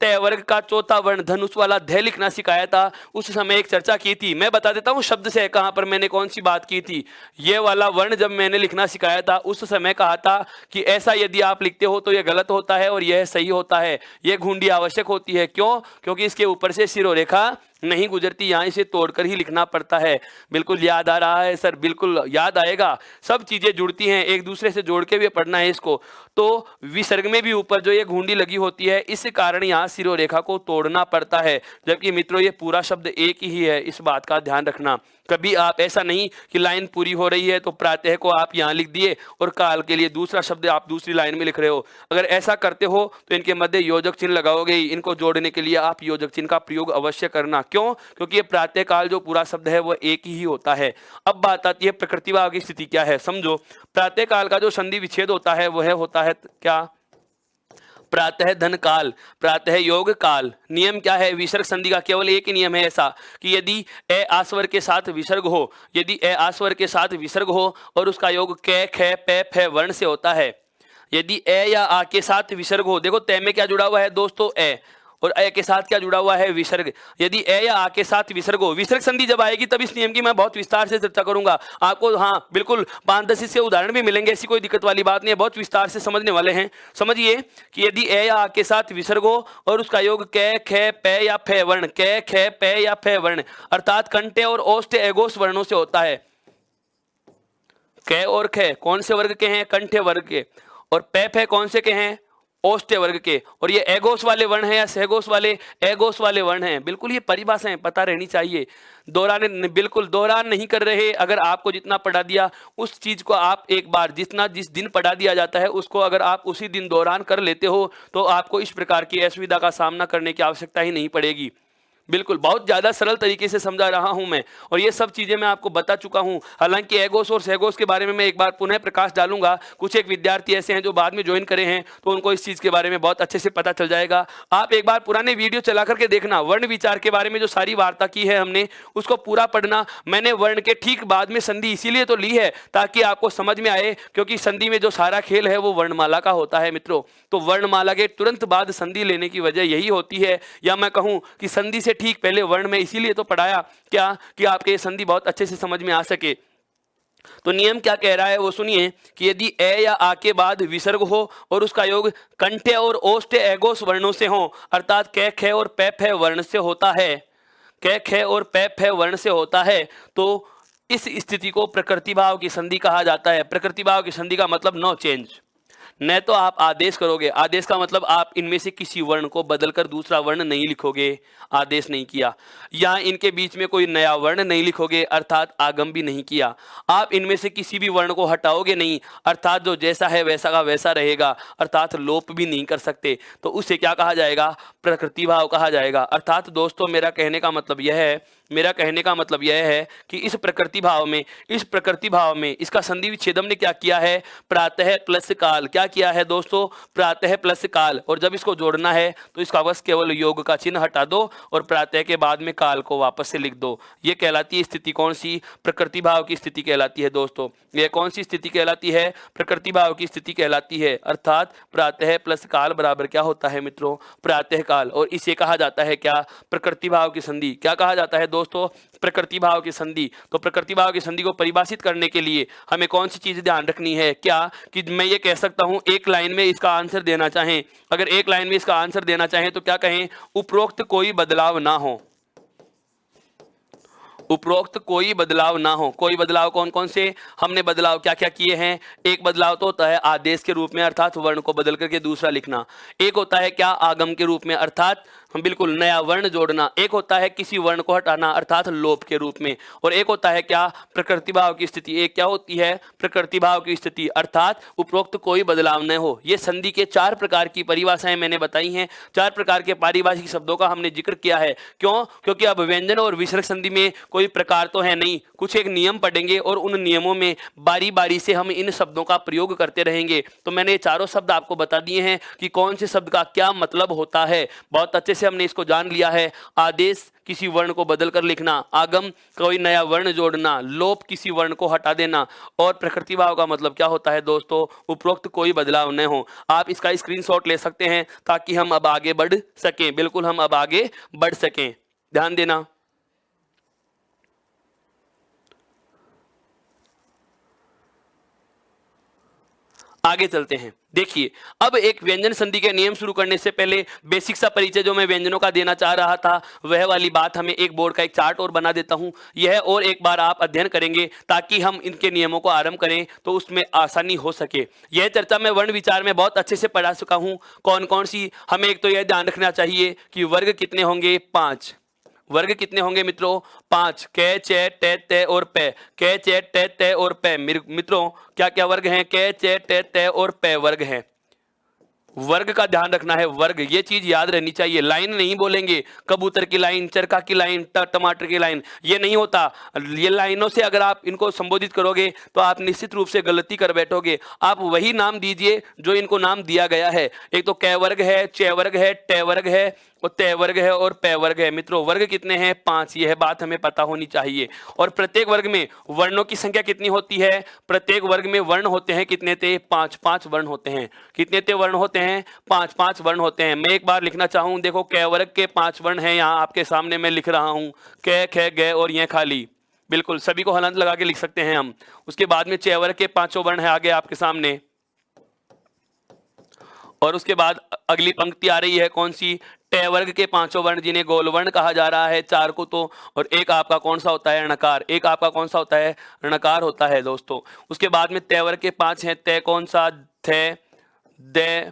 [SPEAKER 1] तय वर्ग का चौथा वर्ण धनुष वाला ध लिखना सिखाया था। उस समय एक चर्चा की थी। मैं बता देता हूं शब्द से कहां पर मैंने कौन सी बात की थी। ये वाला वर्ण जब मैंने लिखना सिखाया था उस समय कहा था कि ऐसा यदि आप लिखते हो तो यह गलत होता है और यह सही होता है। यह घुंडी आवश्यक होती है। क्यों? क्योंकि इसके ऊपर से सिरोरेखा नहीं गुजरती, यहाँ इसे तोड़कर ही लिखना पड़ता है। बिल्कुल याद आ रहा है सर, बिल्कुल याद आएगा। सब चीजें जुड़ती हैं, एक दूसरे से जोड़ के भी पढ़ना है इसको। तो विसर्ग में भी ऊपर जो ये घुंडी लगी होती है, इस कारण यहाँ सिरोरेखा को तोड़ना पड़ता है। जबकि मित्रों ये पूरा शब्द एक ही है, इस बात का ध्यान रखना। कभी आप ऐसा नहीं कि लाइन पूरी हो रही है तो प्रातः को आप यहाँ लिख दिए और काल के लिए दूसरा शब्द आप दूसरी लाइन में लिख रहे हो। अगर ऐसा करते हो तो इनके मध्य योजक चिन्ह लगाओगे ही। इनको जोड़ने के लिए आप योजक चिन्ह का प्रयोग अवश्य करना। क्यों? क्योंकि ये प्रातः काल जो पूरा शब्द है वो एक ही होता है। अब बात आती है प्रकृति भाव की स्थिति क्या है। समझो, प्रातः काल का जो संधि विच्छेद होता है वह होता है क्या, प्रातः धन काल, प्रातः योग काल। नियम क्या है, विसर्ग संधि का केवल एक ही नियम है ऐसा कि यदि ए आस्वर के साथ विसर्ग हो, यदि ए आस्वर के साथ विसर्ग हो और उसका योग कै ख पै फै वर्ण से होता है, यदि ए या आ के साथ विसर्ग हो, देखो तय में क्या जुड़ा हुआ है दोस्तों, ए, और ए के साथ क्या जुड़ा हुआ है, विसर्ग। यदि ए या आ के साथ विसर्ग हो, विसर्ग संधि जब आएगी तब इस नियम की मैं बहुत विस्तार से चर्चा करूंगा आपको। हाँ बिल्कुल 5-10 से उदाहरण भी मिलेंगे, ऐसी कोई दिक्कत वाली बात नहीं है, बहुत विस्तार से समझने वाले हैं। समझिए कि यदि ए या आ के साथ विसर्ग हो और उसका योग कै ख पै या फै वर्ण, कै ख पै या फै वर्ण अर्थात कंठे और ओष्ठ्य एगोस वर्णों से होता है। कै और ख कौन से वर्ग के हैं, कंठे वर्ग के, और पै फै कौन से के हैं, ओष्ठ्य वर्ग के। और ये एगोस वाले वर्ण हैं या सहगोस वाले, एगोस वाले वर्ण हैं। बिल्कुल ये परिभाषाएं पता रहनी चाहिए, बिल्कुल दोहरान नहीं कर रहे। अगर आपको जितना पढ़ा दिया उस चीज को आप एक बार, जिस दिन पढ़ा दिया जाता है उसको अगर आप उसी दिन दोहरान कर लेते हो तो आपको इस प्रकार की असुविधा का सामना करने की आवश्यकता ही नहीं पड़ेगी। बिल्कुल बहुत ज़्यादा सरल तरीके से समझा रहा हूं मैं, और ये सब चीज़ें मैं आपको बता चुका हूं। हालांकि एगोस और सहगोस के बारे में मैं एक बार पुनः प्रकाश डालूंगा। कुछ एक विद्यार्थी ऐसे हैं जो बाद में ज्वाइन करे हैं तो उनको इस चीज़ के बारे में बहुत अच्छे से पता चल जाएगा। आप एक बार पुराने वीडियो चला करके देखना, वर्ण विचार के बारे में जो सारी वार्ता की है हमने उसको पूरा पढ़ना। मैंने वर्ण के ठीक बाद में संधि इसीलिए तो ली है ताकि आपको समझ में आए, क्योंकि संधि में जो सारा खेल है वो वर्णमाला का होता है मित्रों। तो वर्णमाला के तुरंत बाद संधि लेने की वजह यही होती है, या मैं कहूँ कि संधि से ठीक पहले वर्ण में इसीलिए तो पढ़ाया क्या, कि आपके संधि बहुत अच्छे से समझ में आ सके। तो नियम क्या कह रहा है वो सुनिए कि यदि ए या आ के बाद विसर्ग हो और उसका योग कंठ्य और ओष्ठ एगोस वर्णों से हो, अर्थात कै ख और पै फै वर्ण से होता है, कै ख और पै फै वर्ण से होता है, तो इस स्थिति को प्रकृति भाव की संधि कहा जाता है। प्रकृति भाव की संधि का मतलब नो चेंज। न तो आप आदेश करोगे, आदेश का मतलब आप इनमें से किसी वर्ण को बदलकर दूसरा वर्ण नहीं लिखोगे, आदेश नहीं किया। या इनके बीच में कोई नया वर्ण नहीं लिखोगे, अर्थात आगम भी नहीं किया। आप इनमें से किसी भी वर्ण को हटाओगे नहीं, अर्थात जो जैसा है वैसा का वैसा रहेगा, अर्थात लोप भी नहीं कर सकते, तो उसे क्या कहा जाएगा? प्रकृति भाव कहा जाएगा। अर्थात दोस्तों मेरा कहने का मतलब यह है कि इस प्रकृति भाव में इसका संधि विच्छेदम ने क्या किया है? प्रातः प्लस काल। क्या किया है दोस्तों? प्रातः प्लस काल। और जब इसको जोड़ना है तो इसका बस केवल योग का चिन्ह हटा दो और प्रातः के बाद में काल को वापस से लिख दो। ये कहलाती है स्थिति कौन सी? प्रकृति भाव की स्थिति कहलाती है दोस्तों। यह कौन सी स्थिति कहलाती है? प्रकृति भाव की स्थिति कहलाती है। अर्थात प्रातः प्लस काल बराबर क्या होता है मित्रों? प्रातः काल। और इसे कहा जाता है क्या? प्रकृति भाव की संधि। क्या कहा जाता है दोस्तों? प्रकृति भाव की संधि। तो प्रकृति भाव की संधि को परिभाषित करने के लिए हमें कौन सी चीज ध्यान रखनी है? क्या कि मैं ये कह सकता हूं एक लाइन में इसका आंसर देना चाहें, अगर एक लाइन में इसका आंसर देना चाहें तो क्या कहें? उपरोक्त कोई बदलाव ना हो। उपरोक्त कोई बदलाव ना हो। कोई बदलाव कौन कौन से हमने बदलाव क्या क्या किए हैं? एक बदलाव तो होता है आदेश के रूप में, अर्थात वर्ण को बदल करके दूसरा लिखना। एक होता है क्या? आगम के रूप में, अर्थात बिल्कुल नया वर्ण जोड़ना। एक होता है किसी वर्ण को हटाना, अर्थात लोप के रूप में। और एक होता है क्या? प्रकृति भाव की स्थिति। एक क्या होती है? प्रकृति भाव की स्थिति, अर्थात उपरोक्त कोई बदलाव न हो। ये संधि के 4 प्रकार की परिभाषाएं मैंने बताई हैं। 4 प्रकार के पारिभाषिक शब्दों का हमने जिक्र किया है। क्यों? क्योंकि अब व्यंजन और विसर्ग संधि में कोई प्रकार तो है नहीं, कुछ एक नियम पढ़ेंगे और उन नियमों में बारी बारी से हम इन शब्दों का प्रयोग करते रहेंगे। तो मैंने ये चारों शब्द आपको बता दिए हैं कि कौन से शब्द का क्या मतलब होता है। बहुत अच्छे से हमने इसको जान लिया है। आदेश किसी वर्ण को बदलकर लिखना, आगम कोई नया वर्ण जोड़ना, लोप किसी वर्ण को हटा देना, और प्रकृति भाव का मतलब क्या होता है दोस्तों? उपरोक्त कोई बदलाव न हो। आप इसका स्क्रीनशॉट ले सकते हैं ताकि हम अब आगे बढ़ सकें। बिल्कुल हम अब आगे बढ़ सकें, ध्यान देना। आगे चलते हैं। देखिए अब एक व्यंजन संधि के नियम शुरू करने से पहले बेसिक सा परिचय जो मैं व्यंजनों का देना चाह रहा था वह वाली बात हमें एक बोर्ड का एक चार्ट और बना देता हूं। यह और एक बार आप अध्ययन करेंगे ताकि हम इनके नियमों को आरंभ करें तो उसमें आसानी हो सके। यह चर्चा मैं वर्ण विचार में बहुत अच्छे से पढ़ा चुका हूं। कौन कौन सी? हमें एक तो यह ध्यान रखना चाहिए कि वर्ग कितने होंगे? 5। वर्ग कितने होंगे मित्रों? 5। कै चे टे ते और पै। कै चे टे ते और पै। मित्रों क्या क्या वर्ग हैं? कै चे टे ते और पै वर्ग हैं। वर्ग का ध्यान रखना है। वर्ग, ये चीज याद रहनी चाहिए। लाइन नहीं बोलेंगे, कबूतर की लाइन, चरखा की लाइन, टमाटर की लाइन, ये नहीं होता। ये लाइनों से अगर आप इनको संबोधित करोगे तो आप निश्चित रूप से गलती कर बैठोगे। आप वही नाम दीजिए जो इनको नाम दिया गया है। एक तो कै वर्ग है, चे वर्ग है, टे वर्ग है और तय वर्ग है और पै वर्ग है। मित्रों वर्ग कितने हैं? 5। यह बात हमें पता होनी चाहिए। और प्रत्येक वर्ग में वर्णों की संख्या कितनी होती है? प्रत्येक वर्ग में वर्ण होते हैं कितने थे? 5 वर्ण होते हैं। कितने थे वर्ण होते हैं? 5 वर्ण होते हैं। मैं एक बार लिखना चाहूं, देखो कै वर्ग के 5 वर्ण हैं, यहाँ आपके सामने मैं लिख रहा हूं। कै ख ग और यह खाली, बिल्कुल सभी को हलंत लगा के लिख सकते हैं हम। उसके बाद में चे वर्ग के 5 वर्ण है आगे आपके सामने। और उसके बाद अगली पंक्ति आ रही है कौन सी? टे वर्ग के 5 वर्ण जिन्हें गोल वर्ण कहा जा रहा है 4 को। तो और एक आपका कौन सा होता है? णकार। एक आपका कौन सा होता है? णकार होता है दोस्तों। उसके बाद में तय वर्ग के 5 हैं। तय कौन सा? थे, दे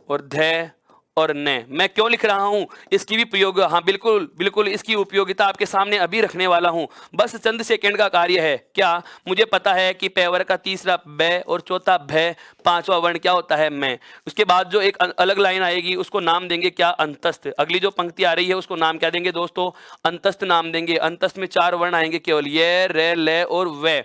[SPEAKER 1] और धे और ने। मैं क्यों लिख रहा हूं? इसकी भी प्रयोग, हाँ बिल्कुल बिल्कुल इसकी उपयोगिता आपके सामने अभी रखने वाला हूं। बस चंद सेकंड का कार्य है। क्या? मुझे पता है कि पै वर्ग का तीसरा बै और चौथा भै, 5वां वर्ण क्या होता है? मैं। उसके बाद जो एक अलग लाइन आएगी उसको नाम देंगे क्या? अंतस्थ। अगली जो पंक्ति आ रही है उसको नाम क्या देंगे दोस्तों? अंतस्थ नाम देंगे। अंतस्थ में 4 वर्ण आएंगे केवल, ये, रे, ले और वे।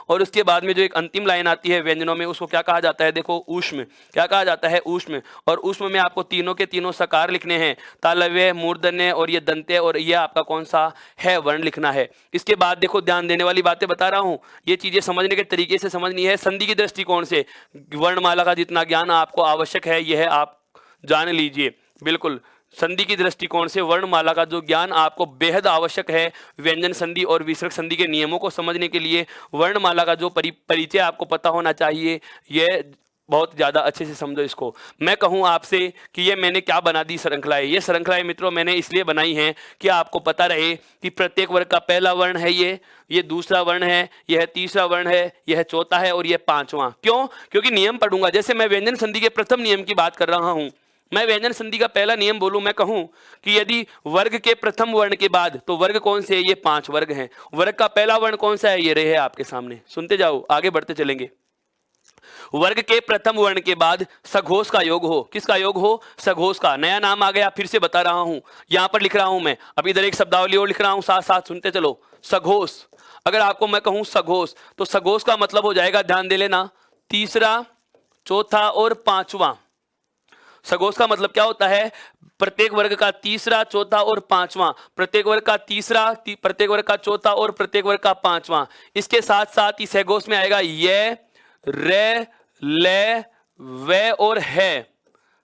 [SPEAKER 1] और उसके बाद में जो एक अंतिम लाइन आती है व्यंजनों में उसको क्या कहा जाता है? देखो ऊष्म। क्या कहा जाता है? ऊष्म। और ऊष्म में आपको तीनों के तीनों सकार लिखने हैं, तालव्य, मूर्धन्य और ये दंत्य, और ये आपका कौन सा है? वर्ण लिखना है। इसके बाद देखो ध्यान देने वाली बातें बता रहा हूं, ये चीजें समझने के तरीके से समझनी है। संधि की दृष्टिकोण से वर्णमाला का जितना ज्ञान आपको आवश्यक है यह आप जान लीजिए। बिल्कुल संधि की दृष्टिकोण से वर्णमाला का जो ज्ञान आपको बेहद आवश्यक है व्यंजन संधि और विसर्ग संधि के नियमों को समझने के लिए, वर्णमाला का जो परिचय आपको पता होना चाहिए, यह बहुत ज़्यादा अच्छे से समझो इसको। मैं कहूँ आपसे कि ये मैंने क्या बना दी श्रृंखलाएं, ये श्रृंखलाएं मित्रों मैंने इसलिए बनाई हैं कि आपको पता रहे कि प्रत्येक वर्ग का पहला वर्ण है ये दूसरा वर्ण है, यह तीसरा वर्ण है, यह चौथा है और यह पांचवा। क्यों? क्योंकि नियम पढ़ूंगा। जैसे मैं व्यंजन संधि के प्रथम नियम की बात कर रहा हूं, मैं व्यंजन संधि का पहला नियम बोलूं, मैं कहूं कि यदि वर्ग के प्रथम वर्ण के बाद, तो वर्ग कौन से है? ये 5 वर्ग हैं। वर्ग का पहला वर्ण कौन सा है? ये रहे आपके सामने, सुनते जाओ, आगे बढ़ते चलेंगे। वर्ग के प्रथम वर्ण के बाद सघोष का योग हो। किसका योग हो? सघोष का। नया नाम आ गया, फिर से बता रहा हूं, यहां पर लिख रहा हूं मैं, अब इधर एक शब्दावली और लिख रहा हूं, साथ साथ सुनते चलो। सघोष, अगर आपको मैं कहूं सघोष, तो सघोष का मतलब हो जाएगा, ध्यान दे लेना, तीसरा, चौथा और पांचवा। सघोष का मतलब क्या होता है? प्रत्येक वर्ग का तीसरा, चौथा और पांचवा, प्रत्येक वर्ग का तीसरा, प्रत्येक वर्ग का चौथा और प्रत्येक वर्ग का पांचवा। इसके साथ साथ ही सघोष में आएगा ये, रे, ले, वे और है।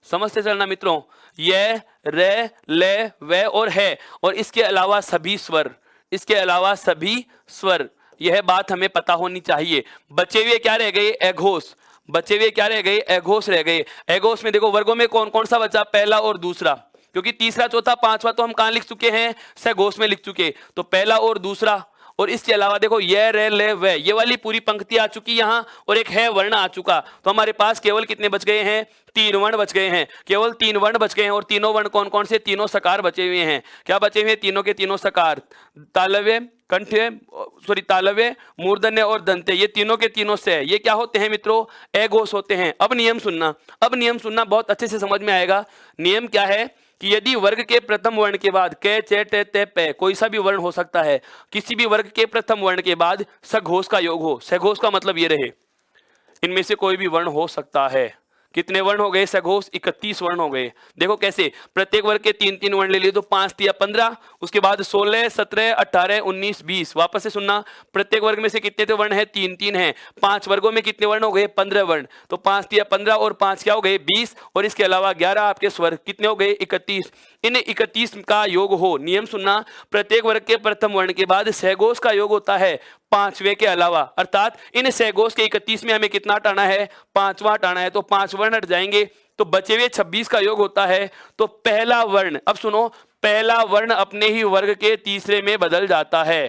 [SPEAKER 1] समझते चलना मित्रों, ये, रे, ले, वे और है। और इसके अलावा सभी स्वर, इसके अलावा सभी स्वर, यह बात हमें पता होनी चाहिए। बचे हुए क्या रह गए? एघोष। बचे हुए क्या रह गए? एघोष रह गए। एघोष में देखो वर्गों में कौन कौन सा बचा? पहला और दूसरा, क्योंकि तीसरा, चौथा, पांचवा तो हम कहां लिख चुके हैं? सघोष में लिख चुके, तो पहला और दूसरा। और इसके अलावा देखो ये, रे, ले, वे, ये वाली पूरी पंक्ति आ चुकी यहां, और एक है वर्ण आ चुका। तो हमारे पास केवल कितने बच गए हैं? 3 वर्ण बच गए हैं, केवल 3 वर्ण बच गए हैं। और तीनों वर्ण कौन कौन से? तीनों सकार बचे हुए हैं। क्या बचे हुए हैं? तीनों के तीनों सकार, तालव्य, कंठ्य, तालव्य, मूर्धन्य और दंत्य, ये तीनों के तीनों से है। ये क्या होते हैं मित्रों? एघोष होते हैं। अब नियम सुनना, अब नियम सुनना, बहुत अच्छे से समझ में आएगा। नियम क्या है कि यदि वर्ग के प्रथम वर्ण के बाद कै, चे, टे, ते, पे, कोई सा भी वर्ण हो सकता है, किसी भी वर्ग के प्रथम वर्ण के बाद सघोष का योग हो। सघोष का मतलब ये रहे, इनमें से कोई भी वर्ण हो सकता है। कितने वर्ण हो गए? सघोष 31 वर्ण हो गए। देखो कैसे, प्रत्येक वर्ग के 3-3 वर्ण ले लिए, तो 5 तिया 15, उसके बाद 16, 17, 18, 19, 20। वापस से सुनना, प्रत्येक वर्ग में से कितने तो वर्ण है? 3-3 है। 5 वर्गों में कितने वर्ण हो गए? 15 वर्ण। तो 5 तिया 15 और 5 क्या हो गए? 20, और इसके अलावा 11 आपके स्वर, कितने हो गए? 31। इन 31 का योग हो। नियम सुनना, प्रत्येक वर्ग के प्रथम वर्ण के बाद सघोष का योग होता है 5वें के अलावा, अर्थात इन सघोष के 31 में हमें कितना हटाना है? 5वां हटाना है। तो 5 वर्ण हट जाएंगे, तो बचे हुए 26 का योग होता है। तो पहला वर्ण, अब सुनो, पहला वर्ण अपने ही वर्ग के तीसरे में बदल जाता है।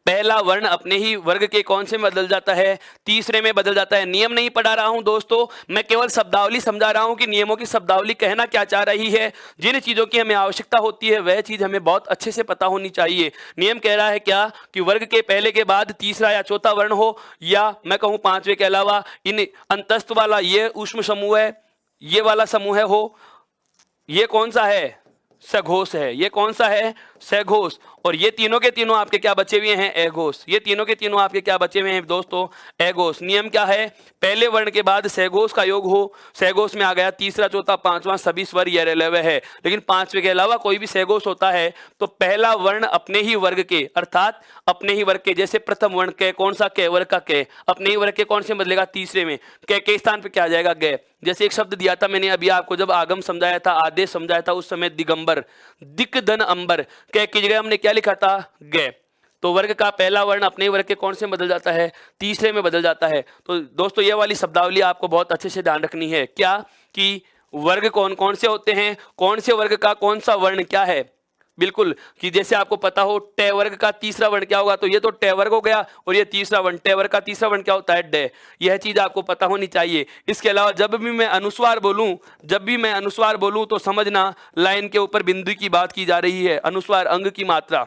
[SPEAKER 1] पहला वर्ण अपने ही वर्ग के कौन से में बदल जाता है? तीसरे में बदल जाता है। नियम नहीं पढ़ा रहा हूं दोस्तों, मैं केवल शब्दावली समझा रहा हूं कि नियमों की शब्दावली कहना क्या चाह रही है। जिन चीजों की हमें आवश्यकता होती है वह चीज हमें बहुत अच्छे से पता होनी चाहिए। नियम कह रहा है क्या? कि वर्ग के पहले के बाद तीसरा या चौथा वर्ण हो, या मैं कहूं 5वें के अलावा इन अंतस्थ वाला ये ऊष्म समूह है, ये वाला समूह है हो, ये कौन सा है? सघोष है। ये कौन सा है? सघोष। और ये तीनों के तीनों आपके क्या बचे हुए हैं? एघोष। ये तीनों के तीनों आपके क्या बचे हुए हैं दोस्तों? एघोष। नियम क्या है? पहले वर्ण के बाद सघोष का योग हो। सघोष में आ गया तीसरा, चौथा, पांचवा, सभी स्वर ये रेलवे है। लेकिन 5वें के अलावा कोई भी सघोष होता है तो पहला वर्ण अपने ही वर्ग के, अर्थात अपने ही वर्ग के, जैसे प्रथम वर्ण के, कौन सा? के, वर्ग का के, अपने ही वर्ग के कौन से बदलेगा? तीसरे में। के स्थान पर क्या आ जाएगा? गे। जैसे एक शब्द दिया था मैंने अभी आपको, जब आगम समझाया था, आदेश समझाया था, उस समय दिगंबर, दिक धन अंबर, के की जगह हमने क्या लिखा था? गे। तो वर्ग का पहला वर्ण अपने वर्ग के कौन से बदल जाता है? तीसरे में बदल जाता है। तो दोस्तों ये वाली शब्दावली आपको बहुत अच्छे से ध्यान रखनी है। क्या? कि वर्ग कौन कौन से होते हैं, कौन से वर्ग का कौन सा वर्ण क्या है। बिल्कुल, कि जैसे आपको पता हो टे वर्ग का तीसरा वर्ण क्या होगा, तो ये तो टे वर्ग हो गया, और ये तीसरा वर्ण, टे वर्ग का तीसरा वर्ण क्या होता है? डे। यह चीज आपको पता होनी चाहिए। इसके अलावा जब भी मैं अनुस्वार बोलूं, तो समझना लाइन के ऊपर बिंदु की बात की जा रही है, अनुस्वार अंग की मात्रा।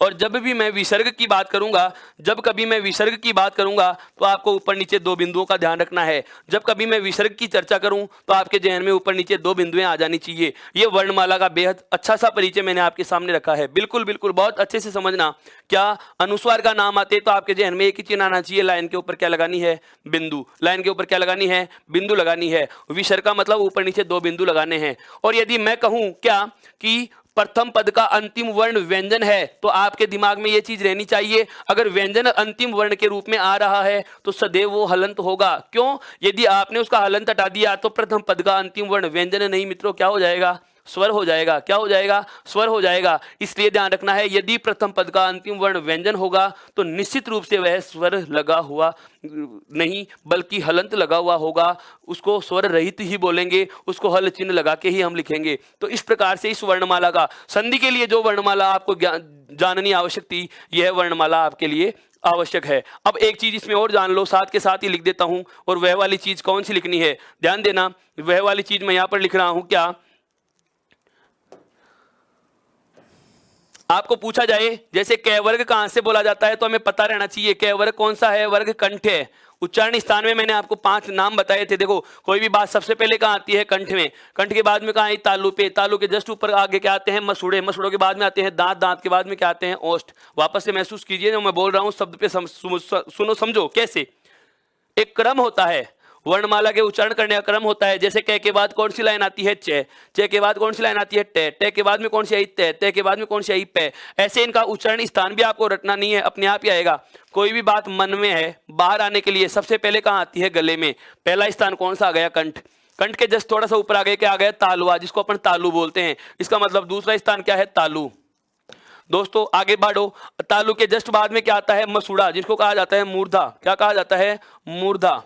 [SPEAKER 1] और जब भी मैं विसर्ग की बात करूंगा, जब कभी मैं विसर्ग की बात करूंगा, तो आपको ऊपर नीचे 2 बिंदुओं का ध्यान रखना है। जब कभी मैं विसर्ग की चर्चा करूं तो आपके जहन में ऊपर नीचे 2 बिंदुएं आ जानी चाहिए। ये वर्णमाला का बेहद अच्छा सा परिचय मैंने आपके सामने रखा है। बिल्कुल बिल्कुल बहुत अच्छे से समझना। क्या? अनुस्वार का नाम आते तो आपके जहन में एक ही चीज आना चाहिए, लाइन के ऊपर क्या लगानी है? बिंदु। लाइन के ऊपर क्या लगानी है? बिंदु लगानी है। विसर्ग का मतलब ऊपर नीचे 2 बिंदु लगाने हैं। और यदि मैं कहूं क्या कि प्रथम पद का अंतिम वर्ण व्यंजन है तो आपके दिमाग में यह चीज रहनी चाहिए, अगर व्यंजन अंतिम वर्ण के रूप में आ रहा है तो सदैव वो हलंत होगा। क्यों? यदि आपने उसका हलंत हटा दिया तो प्रथम पद का अंतिम वर्ण व्यंजन नहीं मित्रों, क्या हो जाएगा? स्वर हो जाएगा। क्या हो जाएगा? स्वर हो जाएगा। इसलिए ध्यान रखना है, यदि प्रथम पद का अंतिम वर्ण व्यंजन होगा तो निश्चित रूप से वह स्वर लगा हुआ नहीं बल्कि हलंत लगा हुआ होगा। उसको स्वर रहित ही बोलेंगे, उसको हल चिन्ह लगा के ही हम लिखेंगे। तो इस प्रकार से इस वर्णमाला का संधि के लिए जो वर्णमाला आपको जाननी आवश्यक थी, यह वर्णमाला आपके लिए आवश्यक है। अब एक चीज इसमें और जान लो, साथ के साथ ही लिख देता हूं, और वह वाली चीज कौन सी लिखनी है? ध्यान देना, वह वाली चीज मैं यहां पर लिख रहा हूं। क्या आपको पूछा जाए जैसे क वर्ग कहां से बोला जाता है तो हमें पता रहना चाहिए क वर्ग कौन सा है। वर्ग कंठ है। उच्चारण स्थान में मैंने आपको 5 नाम बताए थे। देखो, कोई भी बात सबसे पहले कहां आती है? कंठ में। कंठ के बाद में कहां आई? तालु पे। तालु के जस्ट ऊपर आगे क्या आते हैं? मसूड़े। मसूड़ों के बाद में आते हैं दांत। दांत के बाद में क्या आते हैं? ओष्ठ। वापस से महसूस कीजिए, जो मैं बोल रहा हूं शब्द पे सुनो समझो कैसे। एक क्रम होता है, वर्णमाला के उच्चारण करने का क्रम होता है। जैसे क के बाद कौन सी लाइन आती है? च। च के बाद कौन सी लाइन आती है? ट। ट के बाद में कौन सी आई? त। त के बाद में कौन सी आई? प। ऐसे इनका उच्चारण स्थान भी आपको रटना नहीं है, अपने आप ही आएगा। कोई भी बात मन में है, बाहर आने के लिए सबसे पहले कहां आती है? गले में। पहला स्थान कौन सा आ गया? कंठ। कंठ के जस्ट थोड़ा सा ऊपर आ गए, क्या आ गया? तालुआ, जिसको अपन तालु बोलते हैं। इसका मतलब दूसरा स्थान क्या है? तालु। दोस्तों आगे बढ़ो, तालु के जस्ट बाद में क्या आता है? मसूड़ा, जिसको कहा जाता है मूर्धा। क्या कहा जाता है? मूर्धा।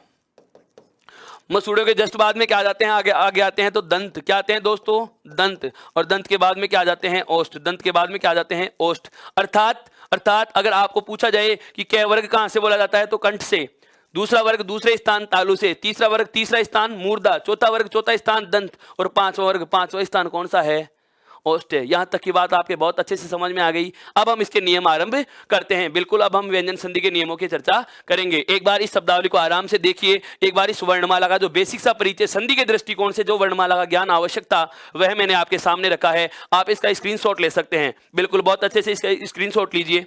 [SPEAKER 1] मसूड़ों के जस्ट बाद में क्या आ जाते हैं? आगे आते हैं तो दंत। क्या आते हैं दोस्तों? दंत। और दंत के बाद में क्या आ जाते हैं? ओष्ठ। दंत के बाद में क्या आ जाते हैं? ओष्ठ। अर्थात अगर आपको पूछा जाए कि क वर्ग कहां से बोला जाता है तो कंठ से। दूसरा वर्ग दूसरे स्थान तालु से। तीसरा वर्ग तीसरा स्थान मूर्धा। चौथा वर्ग चौथा स्थान दंत। और पांचवा वर्ग पांचवा स्थान कौन सा है? ओष्ठ है। यहां तक की बात आपके बहुत अच्छे से समझ में आ गई। अब हम इसके नियम आरंभ करते हैं। बिल्कुल, अब हम व्यंजन संधि के नियमों की चर्चा करेंगे। एक बार इस शब्दावली को आराम से देखिए। एक बार इस वर्णमाला का जो बेसिक सा परिचय, संधि के दृष्टिकोण से जो वर्णमाला का ज्ञान आवश्यक था, वह मैंने आपके सामने रखा है। आप इसका स्क्रीनशॉट ले सकते हैं। बिल्कुल बहुत अच्छे से इसका स्क्रीनशॉट लीजिए।